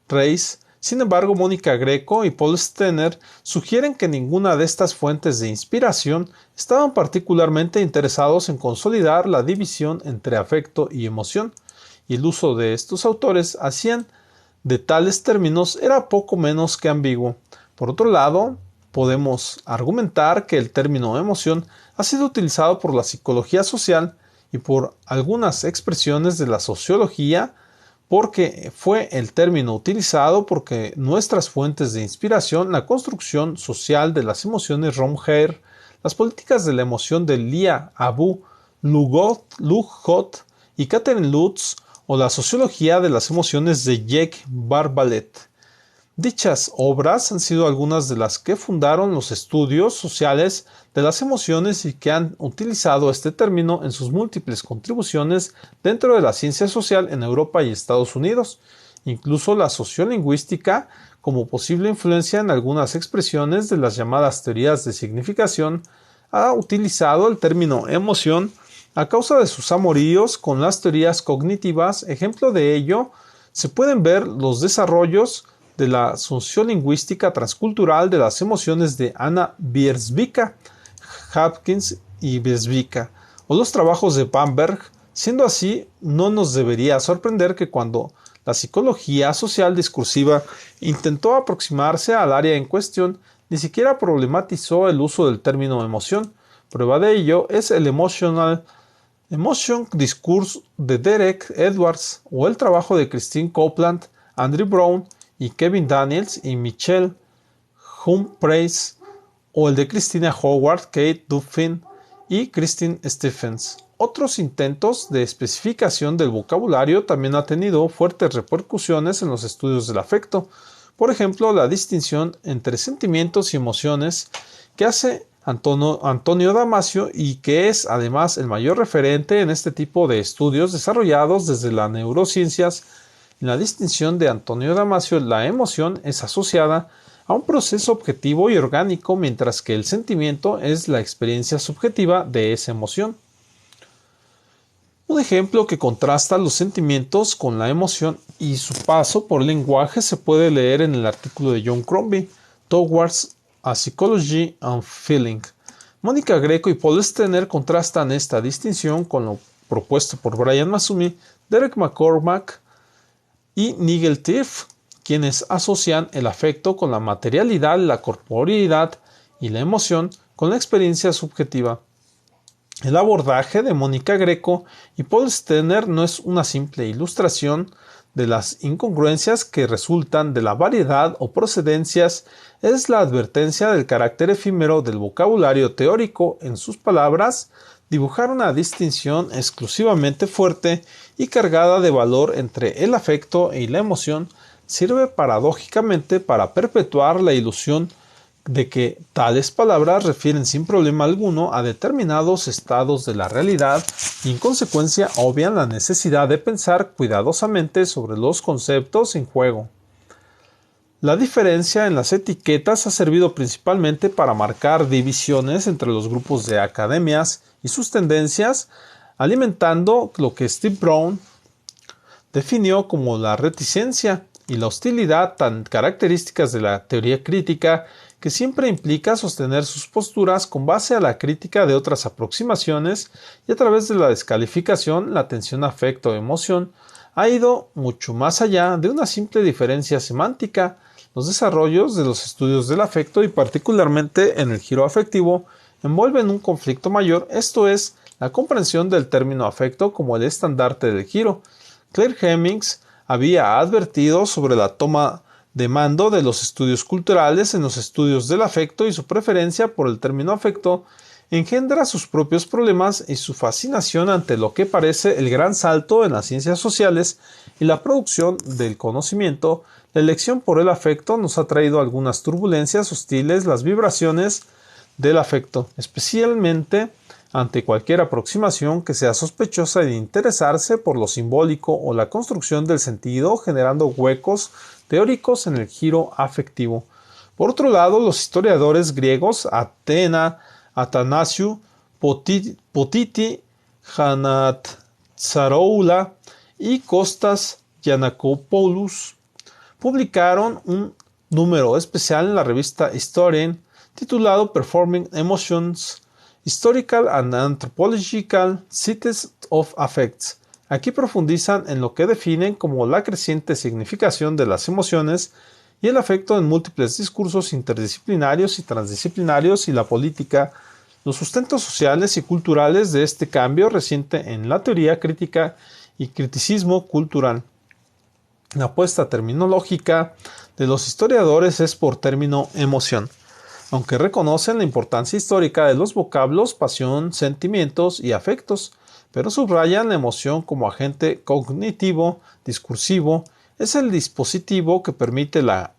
Reis. Sin embargo, Mónica Greco y Paul Stener sugieren que ninguna de estas fuentes de inspiración estaban particularmente interesados en consolidar la división entre afecto y emoción, y el uso de estos autores hacían de tales términos era poco menos que ambiguo. Por otro lado, podemos argumentar que el término emoción ha sido utilizado por la psicología social y por algunas expresiones de la sociología porque fue el término utilizado porque nuestras fuentes de inspiración, la construcción social de las emociones Ron Hare, las políticas de la emoción de Lia Abu Lughod y Catherine Lutz o la sociología de las emociones de Jake Barbalet. Dichas obras han sido algunas de las que fundaron los estudios sociales de las emociones y que han utilizado este término en sus múltiples contribuciones dentro de la ciencia social en Europa y Estados Unidos. Incluso la sociolingüística, como posible influencia en algunas expresiones de las llamadas teorías de significación, ha utilizado el término emoción a causa de sus amoríos con las teorías cognitivas. Ejemplo de ello se pueden ver los desarrollos de la sociolingüística transcultural de las emociones de Anna Wierzbicka, Hopkins y Wierzbicka, o los trabajos de Bamberg. Siendo así, no nos debería sorprender que cuando la psicología social discursiva intentó aproximarse al área en cuestión, ni siquiera problematizó el uso del término emoción. Prueba de ello es el Emotion Discourse de Derek Edwards o el trabajo de Christine Copeland, Andrew Brown y Kevin Daniels y Michelle Humphreys, o el de Christina Howard, Kate Duffin y Christine Stephens. Otros intentos de especificación del vocabulario también han tenido fuertes repercusiones en los estudios del afecto. Por ejemplo, la distinción entre sentimientos y emociones que hace Antonio Damasio y que es además el mayor referente en este tipo de estudios desarrollados desde las neurociencias. En la distinción de Antonio Damasio, la emoción es asociada a un proceso objetivo y orgánico, mientras que el sentimiento es la experiencia subjetiva de esa emoción. Un ejemplo que contrasta los sentimientos con la emoción y su paso por el lenguaje se puede leer en el artículo de John Crombie, Towards a Psychology and Feeling. Mónica Greco y Paul Stener contrastan esta distinción con lo propuesto por Brian Massumi, Derek McCormack y Nigel Tiff, quienes asocian el afecto con la materialidad, la corporeidad y la emoción con la experiencia subjetiva. El abordaje de Mónica Greco y Paul Stener no es una simple ilustración de las incongruencias que resultan de la variedad o procedencias, es la advertencia del carácter efímero del vocabulario teórico. En sus palabras, dibujar una distinción exclusivamente fuerte y cargada de valor entre el afecto y la emoción sirve paradójicamente para perpetuar la ilusión de que tales palabras refieren sin problema alguno a determinados estados de la realidad y en consecuencia obvian la necesidad de pensar cuidadosamente sobre los conceptos en juego. La diferencia en las etiquetas ha servido principalmente para marcar divisiones entre los grupos de academias y sus tendencias, alimentando lo que Steve Brown definió como la reticencia y la hostilidad tan características de la teoría crítica, que siempre implica sostener sus posturas con base a la crítica de otras aproximaciones y a través de la descalificación. La tensión afecto-emoción ha ido mucho más allá de una simple diferencia semántica. Los desarrollos de los estudios del afecto y particularmente en el giro afectivo envuelven un conflicto mayor, esto es, la comprensión del término afecto como el estandarte del giro. Claire Hemmings había advertido sobre la toma de mando de los estudios culturales en los estudios del afecto y su preferencia por el término afecto engendra sus propios problemas y su fascinación ante lo que parece el gran salto en las ciencias sociales y la producción del conocimiento. La elección por el afecto nos ha traído algunas turbulencias hostiles, las vibraciones del afecto, especialmente ante cualquier aproximación que sea sospechosa de interesarse por lo simbólico o la construcción del sentido, generando huecos teóricos en el giro afectivo. Por otro lado, los historiadores griegos Atanasio Potiti, Hanatzaroula y Kostas Giannakopoulos publicaron un número especial en la revista Historian titulado Performing Emotions, Historical and Anthropological Cities of Affects. Aquí profundizan en lo que definen como la creciente significación de las emociones y el afecto en múltiples discursos interdisciplinarios y transdisciplinarios y la política, los sustentos sociales y culturales de este cambio reciente en la teoría crítica y criticismo cultural. La apuesta terminológica de los historiadores es por término emoción, aunque reconocen la importancia histórica de los vocablos pasión, sentimientos y afectos, pero subrayan la emoción como agente cognitivo, discursivo, es el dispositivo que permite la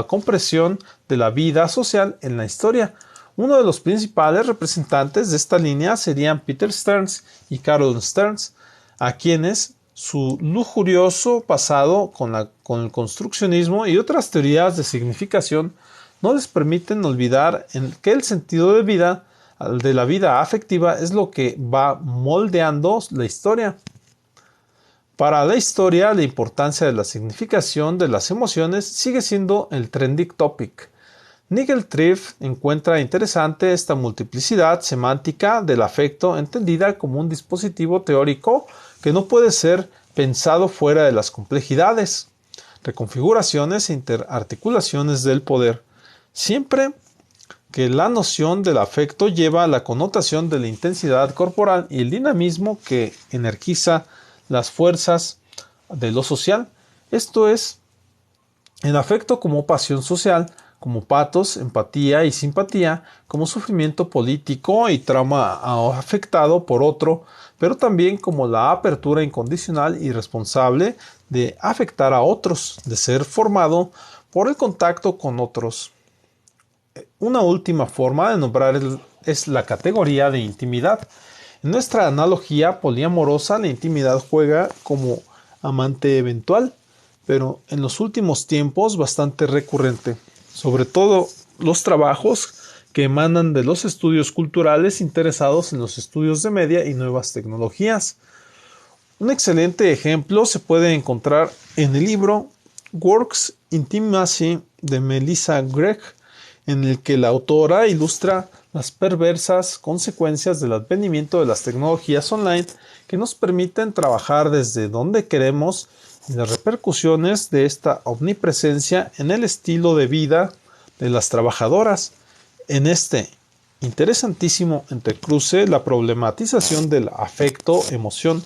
comprensión de la vida social en la historia. Uno de los principales representantes de esta línea serían Peter Stearns y Carol Stearns, a quienes su lujurioso pasado con el construccionismo y otras teorías de significación no les permiten olvidar que el sentido de la vida afectiva es lo que va moldeando la historia. Para la historia, la importancia de la significación de las emociones sigue siendo el trending topic. Nigel Triff encuentra interesante esta multiplicidad semántica del afecto entendida como un dispositivo teórico que no puede ser pensado fuera de las complejidades, reconfiguraciones e interarticulaciones del poder. Siempre que la noción del afecto lleva a la connotación de la intensidad corporal y el dinamismo que energiza las fuerzas de lo social, esto es, el afecto como pasión social, como patos, empatía y simpatía, como sufrimiento político y trauma afectado por otro, pero también como la apertura incondicional y responsable de afectar a otros, de ser formado por el contacto con otros. Una última forma de nombrar es la categoría de intimidad. En nuestra analogía poliamorosa, la intimidad juega como amante eventual, pero en los últimos tiempos bastante recurrente, sobre todo los trabajos que emanan de los estudios culturales interesados en los estudios de media y nuevas tecnologías. Un excelente ejemplo se puede encontrar en el libro Works Intimacy de Melissa Gregg, en el que la autora ilustra las perversas consecuencias del advenimiento de las tecnologías online que nos permiten trabajar desde donde queremos y las repercusiones de esta omnipresencia en el estilo de vida de las trabajadoras. En este interesantísimo entrecruce, la problematización del afecto-emoción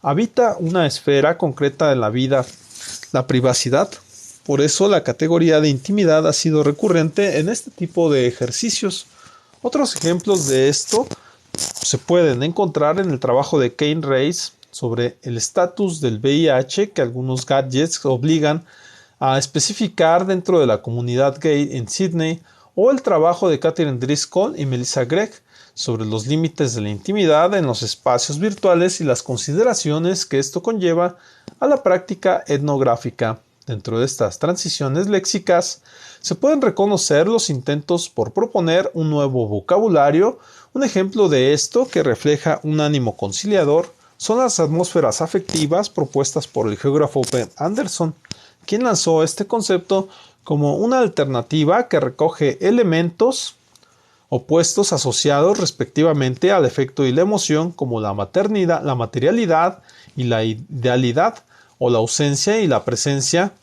habita una esfera concreta de la vida, la privacidad. Por eso la categoría de intimidad ha sido recurrente en este tipo de ejercicios. Otros ejemplos de esto se pueden encontrar en el trabajo de Kane Reis sobre el estatus del VIH que algunos gadgets obligan a especificar dentro de la comunidad gay en Sydney, o el trabajo de Catherine Driscoll y Melissa Gregg sobre los límites de la intimidad en los espacios virtuales y las consideraciones que esto conlleva a la práctica etnográfica. Dentro de estas transiciones léxicas se pueden reconocer los intentos por proponer un nuevo vocabulario. Un ejemplo de esto que refleja un ánimo conciliador son las atmósferas afectivas propuestas por el geógrafo Ben Anderson, quien lanzó este concepto como una alternativa que recoge elementos opuestos asociados respectivamente al afecto y la emoción, como la maternidad, la materialidad y la idealidad, o la ausencia y la presencia,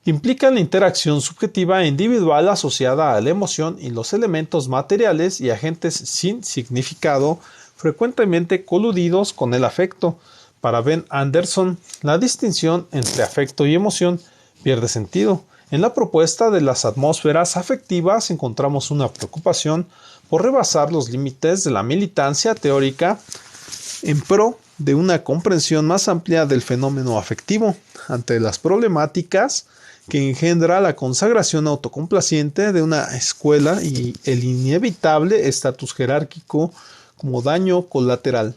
implican la interacción subjetiva e individual asociada a la emoción y los elementos materiales y agentes sin significado, frecuentemente coludidos con el afecto. Para Ben Anderson, la distinción entre afecto y emoción pierde sentido. En la propuesta de las atmósferas afectivas encontramos una preocupación por rebasar los límites de la militancia teórica en pro de una comprensión más amplia del fenómeno afectivo ante las problemáticas que engendra la consagración autocomplaciente de una escuela y el inevitable estatus jerárquico como daño colateral.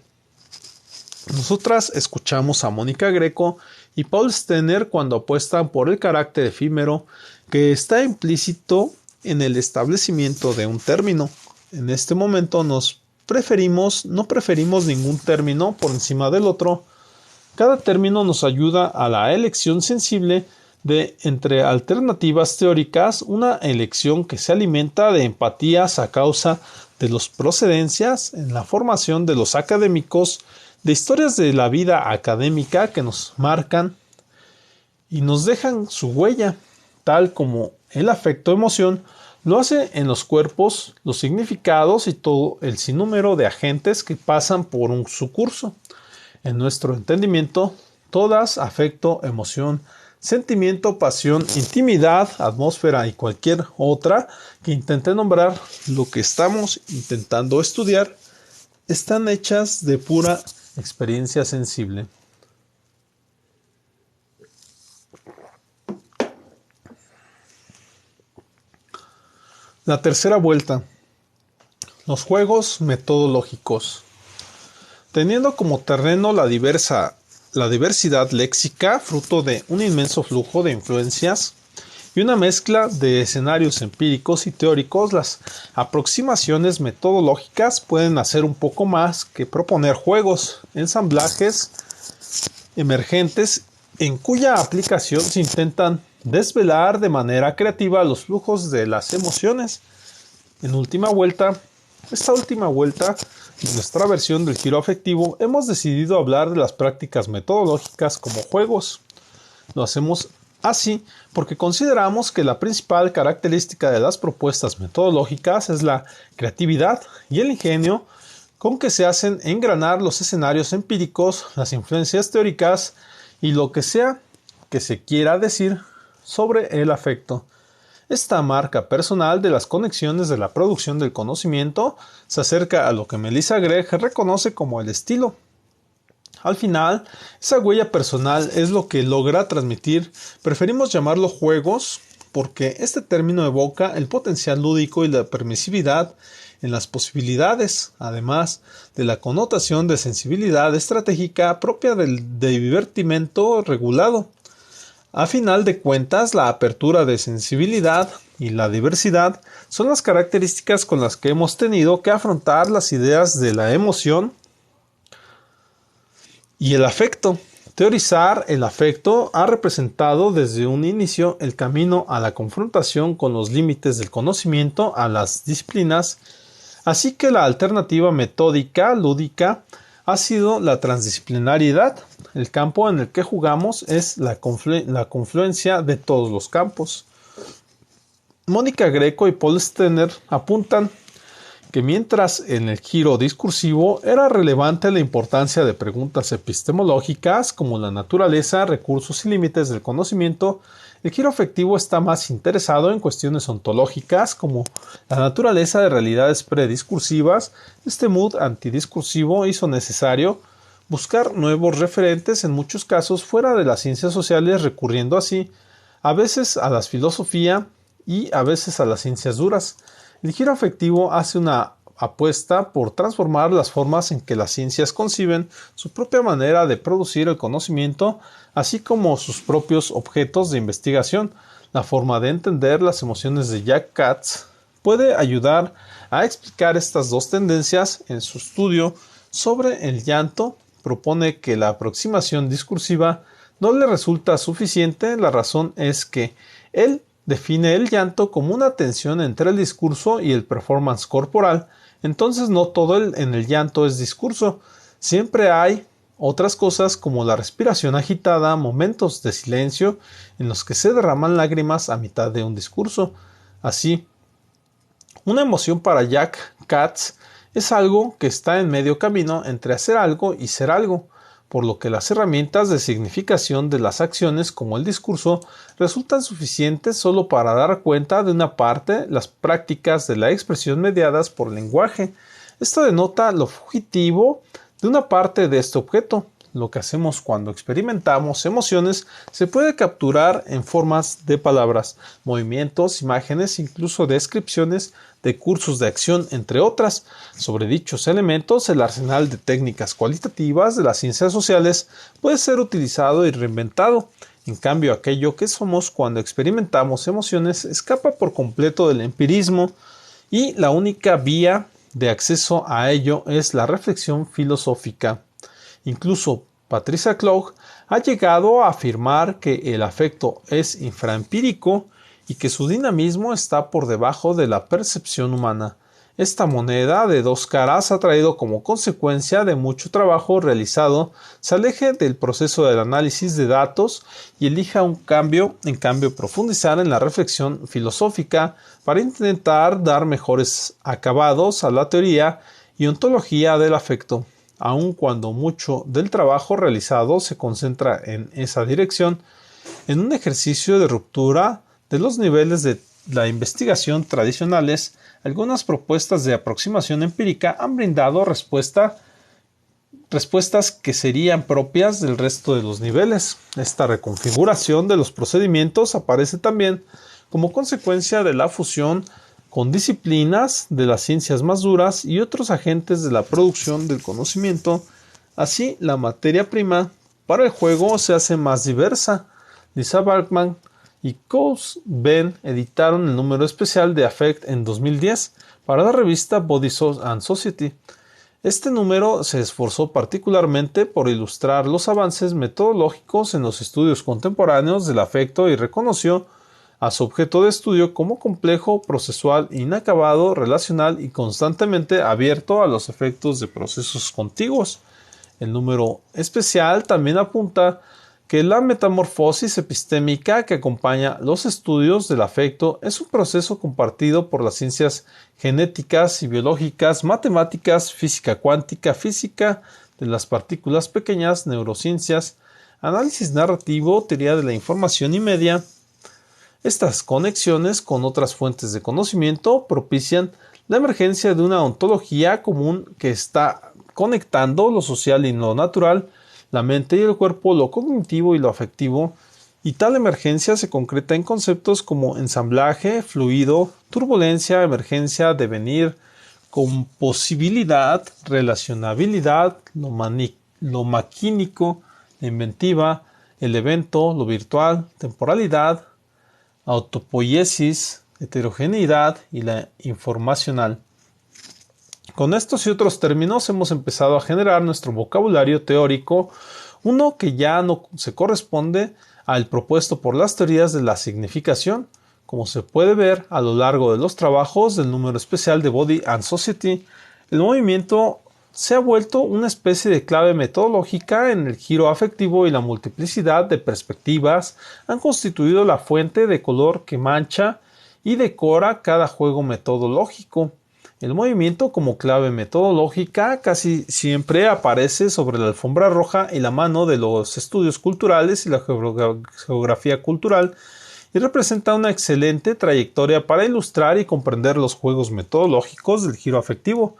Nosotras escuchamos a Mónica Greco y Paul Steiner cuando apuestan por el carácter efímero que está implícito en el establecimiento de un término. En este momento no preferimos ningún término por encima del otro. Cada término nos ayuda a la elección sensible de entre alternativas teóricas, una elección que se alimenta de empatías a causa de las procedencias en la formación de los académicos, de historias de la vida académica que nos marcan y nos dejan su huella, tal como el afecto-emoción lo hace en los cuerpos, los significados y todo el sinnúmero de agentes que pasan por su curso. En nuestro entendimiento, todas, afecto, emoción, sentimiento, pasión, intimidad, atmósfera y cualquier otra que intente nombrar lo que estamos intentando estudiar, están hechas de pura experiencia sensible. La tercera vuelta. Los juegos metodológicos. Teniendo como terreno la diversidad léxica, fruto de un inmenso flujo de influencias y una mezcla de escenarios empíricos y teóricos, las aproximaciones metodológicas pueden hacer un poco más que proponer juegos, ensamblajes emergentes en cuya aplicación se intentan desvelar de manera creativa los flujos de las emociones. Esta última vuelta, en nuestra versión del giro afectivo, hemos decidido hablar de las prácticas metodológicas como juegos. Lo hacemos así porque consideramos que la principal característica de las propuestas metodológicas es la creatividad y el ingenio con que se hacen engranar los escenarios empíricos, las influencias teóricas y lo que sea que se quiera decir sobre el afecto. Esta marca personal de las conexiones de la producción del conocimiento se acerca a lo que Melissa Gregg reconoce como el estilo. Al final, esa huella personal es lo que logra transmitir. Preferimos llamarlo juegos porque este término evoca el potencial lúdico y la permisividad en las posibilidades, además de la connotación de sensibilidad estratégica propia del divertimento regulado. A final de cuentas, la apertura de sensibilidad y la diversidad son las características con las que hemos tenido que afrontar las ideas de la emoción y el afecto. Teorizar el afecto ha representado desde un inicio el camino a la confrontación con los límites del conocimiento a las disciplinas, así que la alternativa metódica lúdica ha sido la transdisciplinariedad. El campo en el que jugamos es la confluencia de todos los campos. Mónica Greco y Paul Steiner apuntan que mientras en el giro discursivo era relevante la importancia de preguntas epistemológicas como la naturaleza, recursos y límites del conocimiento, el giro afectivo está más interesado en cuestiones ontológicas como la naturaleza de realidades prediscursivas. Este mood antidiscursivo hizo necesario buscar nuevos referentes, en muchos casos fuera de las ciencias sociales, recurriendo así a veces a la filosofía y a veces a las ciencias duras. El giro afectivo hace una apuesta por transformar las formas en que las ciencias conciben su propia manera de producir el conocimiento, así como sus propios objetos de investigación. La forma de entender las emociones de Jack Katz puede ayudar a explicar estas dos tendencias. En su estudio sobre el llanto, propone que la aproximación discursiva no le resulta suficiente. La razón es que él define el llanto como una tensión entre el discurso y el performance corporal. Entonces no todo en el llanto es discurso. Siempre hay otras cosas como la respiración agitada, momentos de silencio en los que se derraman lágrimas a mitad de un discurso. Así, una emoción para Jack Katz es algo que está en medio camino entre hacer algo y ser algo. por lo que las herramientas de significación de las acciones como el discurso resultan suficientes solo para dar cuenta de una parte las prácticas de la expresión mediadas por el lenguaje. Esto denota lo fugitivo de una parte de este objeto. Lo que hacemos cuando experimentamos emociones se puede capturar en formas de palabras, movimientos, imágenes, incluso descripciones de cursos de acción, entre otras. Sobre dichos elementos, el arsenal de técnicas cualitativas de las ciencias sociales puede ser utilizado y reinventado. En cambio, aquello que somos cuando experimentamos emociones escapa por completo del empirismo y la única vía de acceso a ello es la reflexión filosófica. Incluso Patricia Clough ha llegado a afirmar que el afecto es infraempírico y que su dinamismo está por debajo de la percepción humana. Esta moneda de dos caras ha traído como consecuencia de mucho trabajo realizado se aleje del proceso del análisis de datos y elija en cambio profundizar en la reflexión filosófica para intentar dar mejores acabados a la teoría y ontología del afecto. Aun cuando mucho del trabajo realizado se concentra en esa dirección, en un ejercicio de ruptura de los niveles de la investigación tradicionales, algunas propuestas de aproximación empírica han brindado respuestas que serían propias del resto de los niveles. Esta reconfiguración de los procedimientos aparece también como consecuencia de la fusión con disciplinas de las ciencias más duras y otros agentes de la producción del conocimiento. Así, la materia prima para el juego se hace más diversa. Lisa Berkman y Coase-Benn editaron el número especial de Affect en 2010 para la revista Body and Society. Este número se esforzó particularmente por ilustrar los avances metodológicos en los estudios contemporáneos del afecto y reconoció a su objeto de estudio como complejo, procesual, inacabado, relacional y constantemente abierto a los efectos de procesos contiguos. El número especial también apunta que la metamorfosis epistémica que acompaña los estudios del afecto es un proceso compartido por las ciencias genéticas y biológicas, matemáticas, física cuántica, física de las partículas pequeñas, neurociencias, análisis narrativo, teoría de la información y media. Estas conexiones con otras fuentes de conocimiento propician la emergencia de una ontología común que está conectando lo social y lo natural, la mente y el cuerpo, lo cognitivo y lo afectivo, y tal emergencia se concreta en conceptos como ensamblaje, fluido, turbulencia, emergencia, devenir, composibilidad, relacionabilidad, lo maquínico, la inventiva, el evento, lo virtual, temporalidad, autopoiesis, heterogeneidad y la informacional. Con estos y otros términos hemos empezado a generar nuestro vocabulario teórico, uno que ya no se corresponde al propuesto por las teorías de la significación, como se puede ver a lo largo de los trabajos del número especial de Body and Society. El movimiento se ha vuelto una especie de clave metodológica en el giro afectivo y la multiplicidad de perspectivas han constituido la fuente de color que mancha y decora cada juego metodológico. El movimiento como clave metodológica casi siempre aparece sobre la alfombra roja y la mano de los estudios culturales y la geografía cultural y representa una excelente trayectoria para ilustrar y comprender los juegos metodológicos del giro afectivo.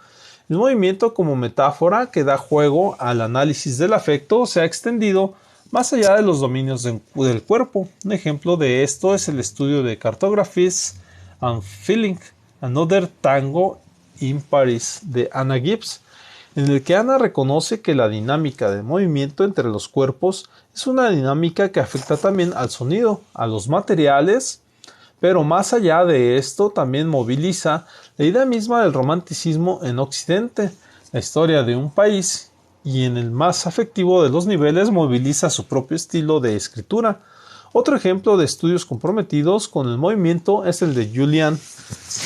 El movimiento como metáfora que da juego al análisis del afecto se ha extendido más allá de los dominios del cuerpo. Un ejemplo de esto es el estudio de Cartographies and Feeling, Another Tango in Paris de Anna Gibbs, en el que Anna reconoce que la dinámica de movimiento entre los cuerpos es una dinámica que afecta también al sonido, a los materiales, pero más allá de esto también moviliza la idea misma del romanticismo en Occidente, la historia de un país, y en el más afectivo de los niveles moviliza su propio estilo de escritura. Otro ejemplo de estudios comprometidos con el movimiento es el de Julian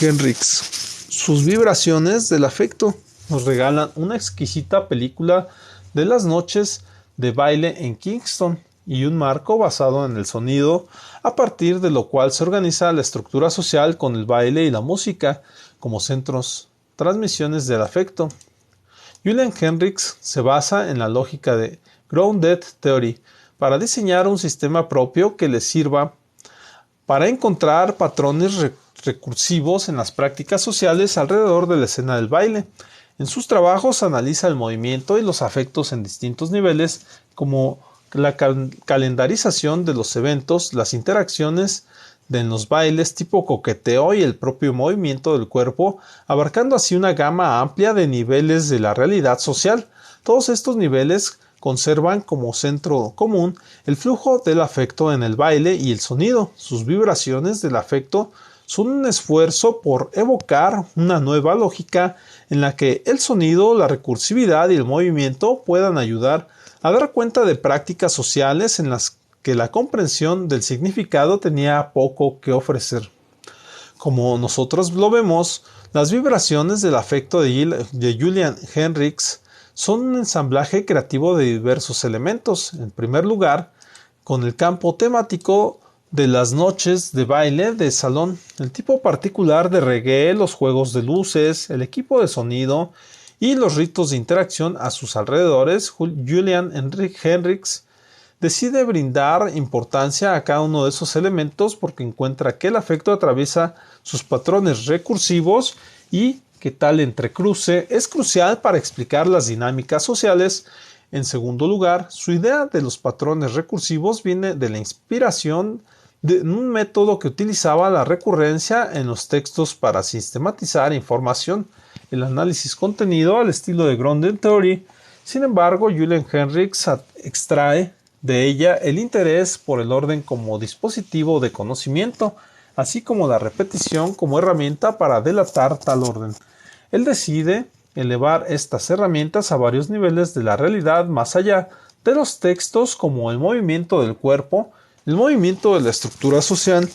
Henrichs. Sus vibraciones del afecto nos regalan una exquisita película de las noches de baile en Kingston y un marco basado en el sonido, a partir de lo cual se organiza la estructura social con el baile y la música como centros transmisiones del afecto. Julian Henrichs se basa en la lógica de Grounded Theory para diseñar un sistema propio que les sirva para encontrar patrones recursivos en las prácticas sociales alrededor de la escena del baile. En sus trabajos analiza el movimiento y los afectos en distintos niveles, como la calendarización de los eventos, las interacciones en los bailes tipo coqueteo y el propio movimiento del cuerpo, abarcando así una gama amplia de niveles de la realidad social. Todos estos niveles conservan como centro común el flujo del afecto en el baile y el sonido. Sus vibraciones del afecto son un esfuerzo por evocar una nueva lógica en la que el sonido, la recursividad y el movimiento puedan ayudar a dar cuenta de prácticas sociales en las que la comprensión del significado tenía poco que ofrecer. Como nosotros lo vemos, las vibraciones del afecto de Julian Henrichs son un ensamblaje creativo de diversos elementos. En primer lugar, con el campo temático de las noches de baile de salón, el tipo particular de reggae, los juegos de luces, el equipo de sonido y los ritos de interacción a sus alrededores, Julian Henrichs decide brindar importancia a cada uno de esos elementos porque encuentra que el afecto atraviesa sus patrones recursivos y que tal entrecruce es crucial para explicar las dinámicas sociales. En segundo lugar, su idea de los patrones recursivos viene de la inspiración de un método que utilizaba la recurrencia en los textos para sistematizar información, el análisis contenido al estilo de Grounded Theory. Sin embargo, Julian Henrichs extrae de ella el interés por el orden como dispositivo de conocimiento, así como la repetición como herramienta para delatar tal orden. Él decide elevar estas herramientas a varios niveles de la realidad más allá de los textos, como el movimiento del cuerpo, el movimiento de la estructura social,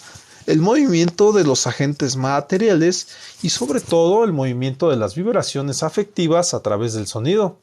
el movimiento de los agentes materiales y sobre todo el movimiento de las vibraciones afectivas a través del sonido.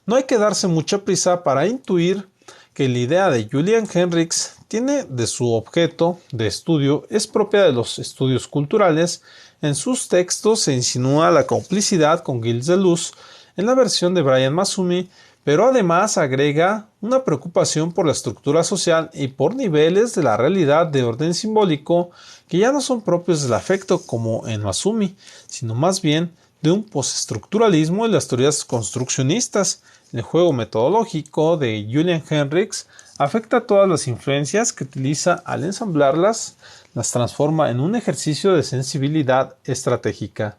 No hay que darse mucha prisa para intuir que la idea de Julian Henrichs tiene de su objeto de estudio es propia de los estudios culturales. En sus textos se insinúa la complicidad con Gilles Deleuze en la versión de Brian Massumi, pero además agrega una preocupación por la estructura social y por niveles de la realidad de orden simbólico que ya no son propios del afecto como en Massumi, sino más bien de un postestructuralismo y las teorías construccionistas. El juego metodológico de Julian Henrichs afecta a todas las influencias que utiliza al ensamblarlas, las transforma en un ejercicio de sensibilidad estratégica.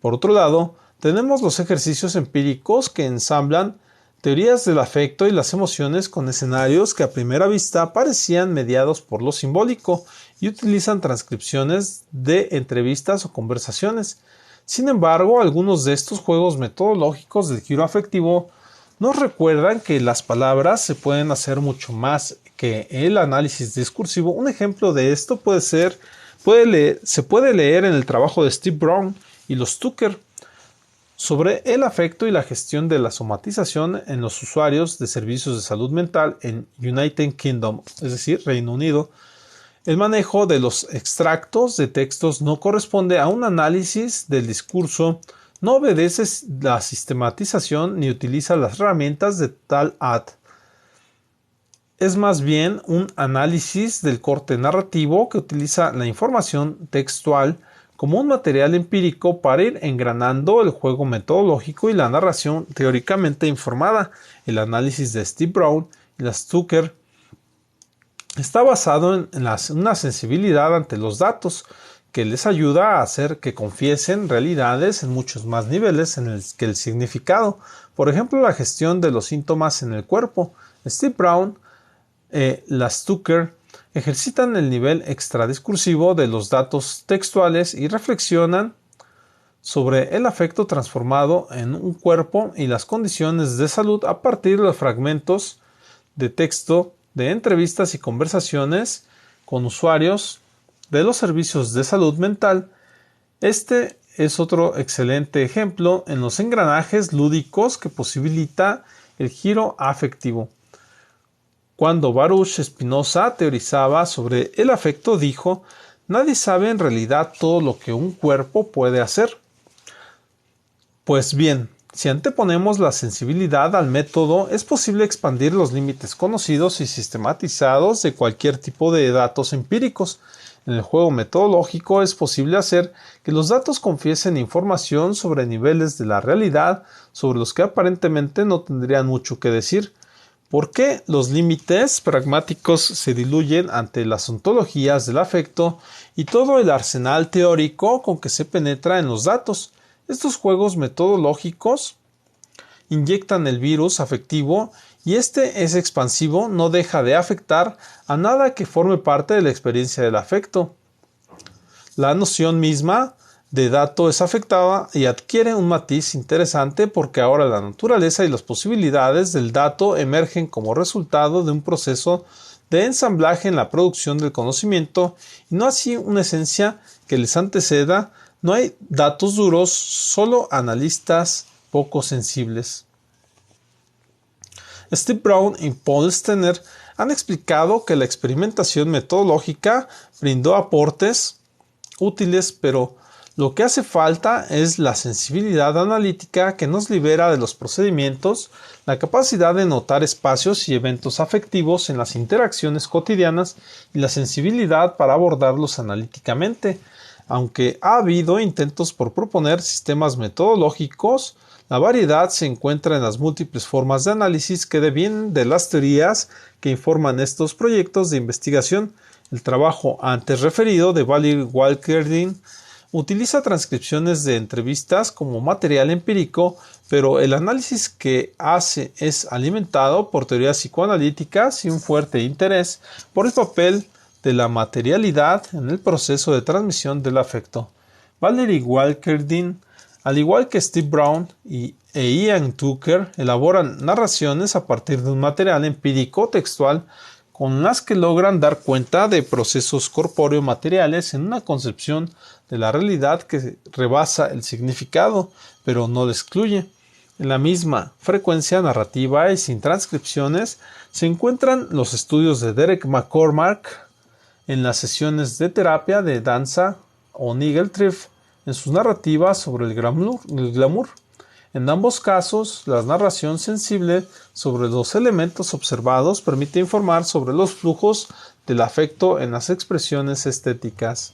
Por otro lado, tenemos los ejercicios empíricos que ensamblan teorías del afecto y las emociones con escenarios que a primera vista parecían mediados por lo simbólico y utilizan transcripciones de entrevistas o conversaciones. Sin embargo, algunos de estos juegos metodológicos del giro afectivo nos recuerdan que las palabras se pueden hacer mucho más que el análisis discursivo. Un ejemplo de esto se puede leer en el trabajo de Steve Brown y los Tucker sobre el afecto y la gestión de la somatización en los usuarios de servicios de salud mental en United Kingdom, es decir, Reino Unido. El manejo de los extractos de textos no corresponde a un análisis del discurso, no obedece la sistematización ni utiliza las herramientas de tal ad. Es más bien un análisis del corte narrativo que utiliza la información textual como un material empírico para ir engranando el juego metodológico y la narración teóricamente informada. El análisis de Steve Brown y las Tucker está basado en una sensibilidad ante los datos que les ayuda a hacer que confiesen realidades en muchos más niveles que el significado. Por ejemplo, la gestión de los síntomas en el cuerpo. Steve Brown, las Tucker ejercitan el nivel extradiscursivo de los datos textuales y reflexionan sobre el afecto transformado en un cuerpo y las condiciones de salud a partir de los fragmentos de texto de entrevistas y conversaciones con usuarios de los servicios de salud mental. Este es otro excelente ejemplo en los engranajes lúdicos que posibilita el giro afectivo. Cuando Baruch Spinoza teorizaba sobre el afecto, dijo: nadie sabe en realidad todo lo que un cuerpo puede hacer. Pues bien, Si anteponemos la sensibilidad al método, es posible expandir los límites conocidos y sistematizados de cualquier tipo de datos empíricos. En el juego metodológico es posible hacer que los datos confiesen información sobre niveles de la realidad sobre los que aparentemente no tendrían mucho que decir. ¿Por qué los límites pragmáticos se diluyen ante las ontologías del afecto y todo el arsenal teórico con que se penetra en los datos? Estos juegos metodológicos inyectan el virus afectivo y este es expansivo, no deja de afectar a nada que forme parte de la experiencia del afecto. La noción misma de dato es afectada y adquiere un matiz interesante porque ahora la naturaleza y las posibilidades del dato emergen como resultado de un proceso de ensamblaje en la producción del conocimiento y no así una esencia que les anteceda. No hay datos duros, solo analistas poco sensibles. Steve Brown y Paul Stener han explicado que la experimentación metodológica brindó aportes útiles, pero lo que hace falta es la sensibilidad analítica que nos libera de los procedimientos, la capacidad de notar espacios y eventos afectivos en las interacciones cotidianas y la sensibilidad para abordarlos analíticamente. Aunque ha habido intentos por proponer sistemas metodológicos, la variedad se encuentra en las múltiples formas de análisis que devienen de las teorías que informan estos proyectos de investigación. El trabajo antes referido de Valery Walkerding utiliza transcripciones de entrevistas como material empírico, pero el análisis que hace es alimentado por teorías psicoanalíticas y un fuerte interés por el papel de la materialidad en el proceso de transmisión del afecto. Valery Walkerding, al igual que Steve Brown e Ian Tucker, elaboran narraciones a partir de un material empírico textual con las que logran dar cuenta de procesos corpóreo-materiales en una concepción de la realidad que rebasa el significado, pero no lo excluye. En la misma frecuencia narrativa y sin transcripciones se encuentran los estudios de Derek McCormack en las sesiones de terapia de danza o Nigel Triff en sus narrativas sobre el glamour. En ambos casos, la narración sensible sobre los elementos observados permite informar sobre los flujos del afecto en las expresiones estéticas.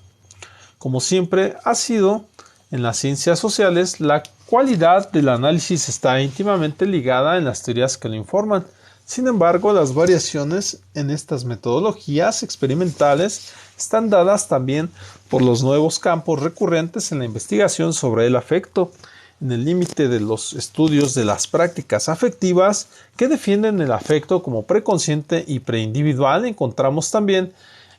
Como siempre ha sido en las ciencias sociales, la cualidad del análisis está íntimamente ligada en las teorías que lo informan. Sin embargo, las variaciones en estas metodologías experimentales están dadas también por los nuevos campos recurrentes en la investigación sobre el afecto. En el límite de los estudios de las prácticas afectivas que defienden el afecto como preconsciente y preindividual, encontramos también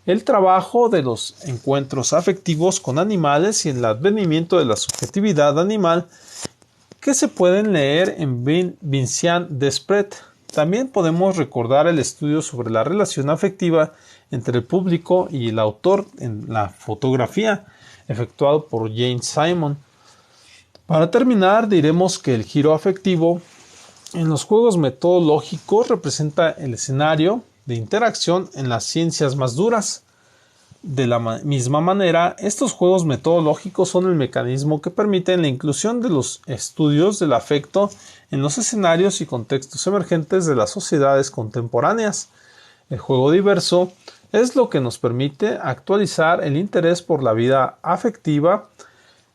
el trabajo de los encuentros afectivos con animales y el advenimiento de la subjetividad animal que se pueden leer en Vincent Desprez. También podemos recordar el estudio sobre la relación afectiva entre el público y el autor en la fotografía, efectuado por James Simon. Para terminar, diremos que el giro afectivo en los juegos metodológicos representa el escenario de interacción en las ciencias más duras. De la misma manera, estos juegos metodológicos son el mecanismo que permite la inclusión de los estudios del afecto en los escenarios y contextos emergentes de las sociedades contemporáneas. El juego diverso es lo que nos permite actualizar el interés por la vida afectiva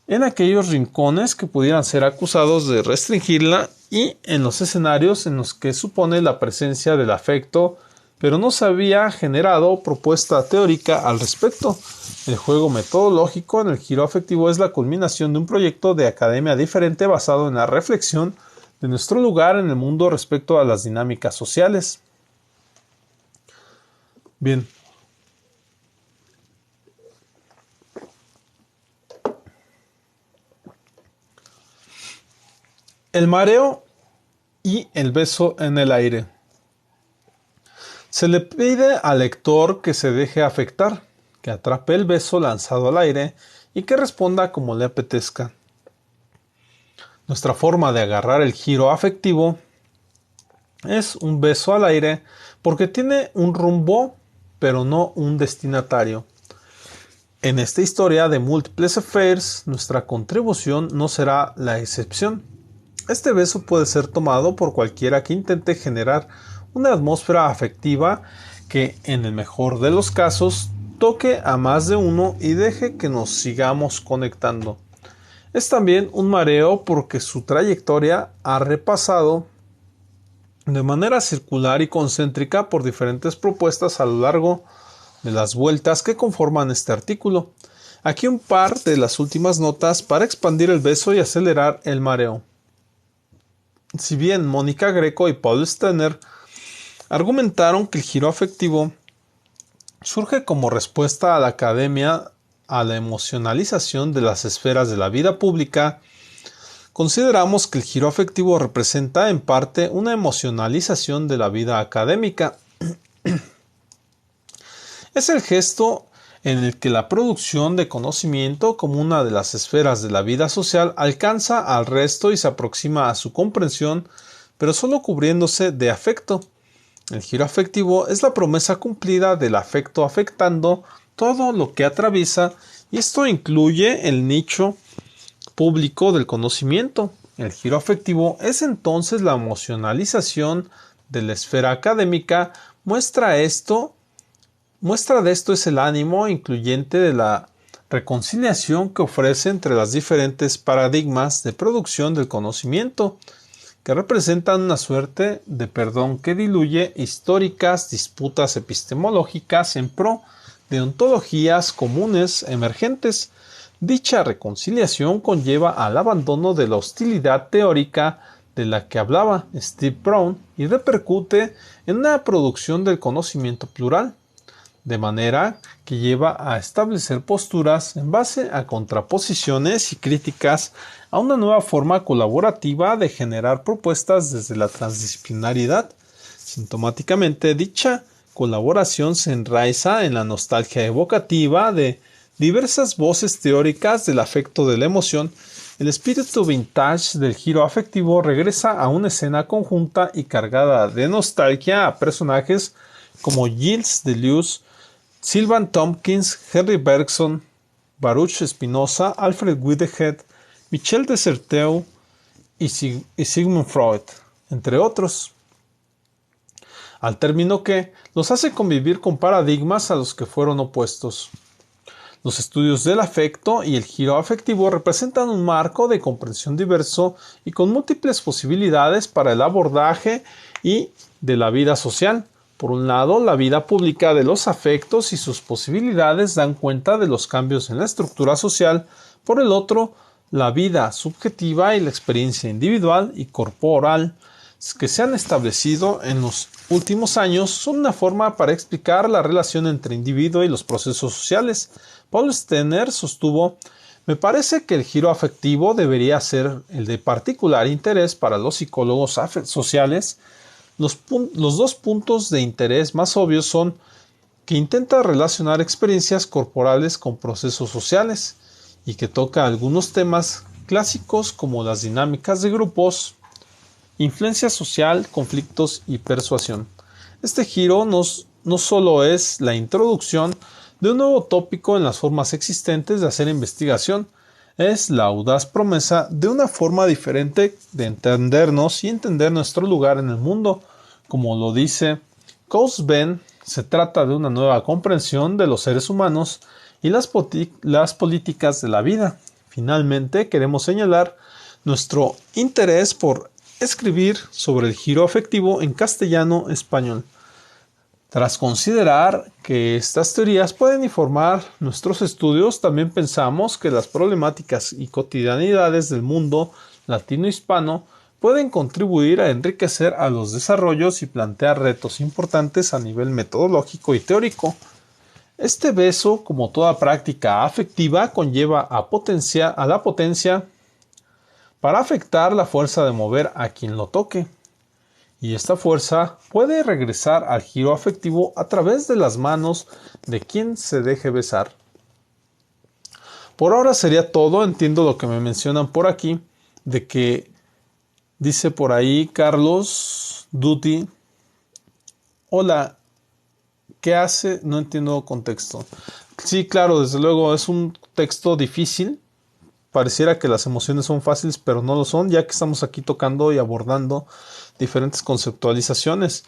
en aquellos rincones que pudieran ser acusados de restringirla y en los escenarios en los que supone la presencia del afecto, pero no se había generado propuesta teórica al respecto. El juego metodológico en el giro afectivo es la culminación de un proyecto de academia diferente basado en la reflexión de nuestro lugar en el mundo respecto a las dinámicas sociales. Bien. El mareo y el beso en el aire. Se le pide al lector que se deje afectar, que atrape el beso lanzado al aire y que responda como le apetezca. Nuestra forma de agarrar el giro afectivo es un beso al aire porque tiene un rumbo, pero no un destinatario. En esta historia de múltiples affairs, nuestra contribución no será la excepción. Este beso puede ser tomado por cualquiera que intente generar una atmósfera afectiva que, en el mejor de los casos, toque a más de uno y deje que nos sigamos conectando. Es también un mareo porque su trayectoria ha repasado de manera circular y concéntrica por diferentes propuestas a lo largo de las vueltas que conforman este artículo. Aquí un par de las últimas notas para expandir el beso y acelerar el mareo. Si bien Mónica Greco y Paul Steiner argumentaron que el giro afectivo surge como respuesta a la academia a la emocionalización de las esferas de la vida pública, consideramos que el giro afectivo representa en parte una emocionalización de la vida académica. Es el gesto en el que la producción de conocimiento como una de las esferas de la vida social alcanza al resto y se aproxima a su comprensión, pero solo cubriéndose de afecto. El giro afectivo es la promesa cumplida del afecto afectando todo lo que atraviesa, y esto incluye el nicho público del conocimiento. El giro afectivo es entonces la emocionalización de la esfera académica. Muestra de esto es el ánimo incluyente de la reconciliación que ofrece entre las diferentes paradigmas de producción del conocimiento, que representan una suerte de perdón que diluye históricas disputas epistemológicas en pro de ontologías comunes emergentes. Dicha reconciliación conlleva al abandono de la hostilidad teórica de la que hablaba Steve Brown y repercute en una producción del conocimiento plural, de manera que lleva a establecer posturas en base a contraposiciones y críticas a una nueva forma colaborativa de generar propuestas desde la transdisciplinariedad. Sintomáticamente, dicha colaboración se enraiza en la nostalgia evocativa de diversas voces teóricas del afecto de la emoción. El espíritu vintage del giro afectivo regresa a una escena conjunta y cargada de nostalgia a personajes como Gilles Deleuze, Sylvan Tompkins, Henry Bergson, Baruch Spinoza, Alfred Whitehead, Michel Desserteau y Sigmund Freud, entre otros, al término que los hace convivir con paradigmas a los que fueron opuestos. Los estudios del afecto y el giro afectivo representan un marco de comprensión diverso y con múltiples posibilidades para el abordaje y de la vida social. Por un lado, la vida pública de los afectos y sus posibilidades dan cuenta de los cambios en la estructura social. Por el otro, la vida subjetiva y la experiencia individual y corporal que se han establecido en los últimos años son una forma para explicar la relación entre individuo y los procesos sociales. Paul Steiner sostuvo: me parece que el giro afectivo debería ser el de particular interés para los psicólogos sociales. Los dos puntos de interés más obvios son que intenta relacionar experiencias corporales con procesos sociales y que toca algunos temas clásicos como las dinámicas de grupos, influencia social, conflictos y persuasión. Este giro no solo es la introducción de un nuevo tópico en las formas existentes de hacer investigación, es la audaz promesa de una forma diferente de entendernos y entender nuestro lugar en el mundo. Como lo dice Coase-Benn, se trata de una nueva comprensión de los seres humanos y las políticas de la vida. Finalmente, queremos señalar nuestro interés por escribir sobre el giro afectivo en castellano-español. Tras considerar que estas teorías pueden informar nuestros estudios, también pensamos que las problemáticas y cotidianidades del mundo latino-hispano pueden contribuir a enriquecer a los desarrollos y plantear retos importantes a nivel metodológico y teórico. Este beso, como toda práctica afectiva, conlleva a la potencia para afectar la fuerza de mover a quien lo toque. Y esta fuerza puede regresar al giro afectivo a través de las manos de quien se deje besar. Por ahora sería todo. Entiendo lo que me mencionan por aquí, de que dice por ahí Carlos Duty: hola, ¿qué hace? No entiendo contexto. Sí, claro, desde luego es un texto difícil, pareciera que las emociones son fáciles, pero no lo son, ya que estamos aquí tocando y abordando diferentes conceptualizaciones.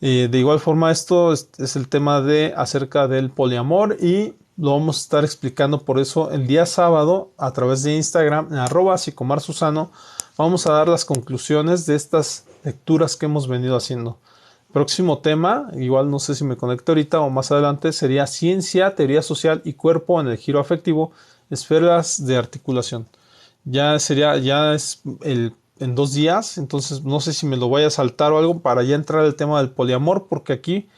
De igual forma, esto es el tema de acerca del poliamor y lo vamos a estar explicando por eso el día sábado a través de Instagram en @psicomarsusano. Vamos a dar las conclusiones de estas lecturas que hemos venido haciendo. Próximo tema, igual no sé si me conecto ahorita o más adelante, sería ciencia, teoría social y cuerpo en el giro afectivo, esferas de articulación. Ya es en 2 días, entonces no sé si me lo voy a saltar o algo para ya entrar al tema del poliamor, porque aquí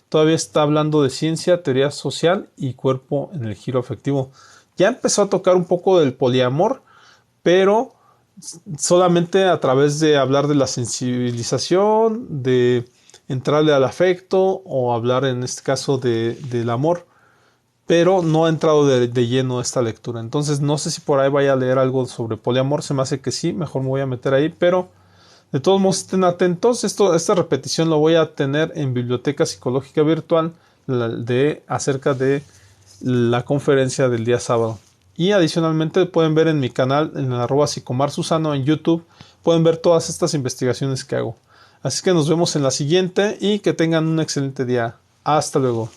todavía está hablando de ciencia, teoría social y cuerpo en el giro afectivo. Ya empezó a tocar un poco del poliamor, pero solamente a través de hablar de la sensibilización, de entrarle al afecto o hablar en este caso del amor, pero no ha entrado de lleno esta lectura. Entonces no sé si por ahí vaya a leer algo sobre poliamor, se me hace que sí, mejor me voy a meter ahí, pero de todos modos estén atentos. Esta repetición lo voy a tener en Biblioteca Psicológica Virtual acerca de la conferencia del día sábado. Y adicionalmente pueden ver en mi canal, en el @psicomarsusano en YouTube, pueden ver todas estas investigaciones que hago. Así que nos vemos en la siguiente y que tengan un excelente día. Hasta luego.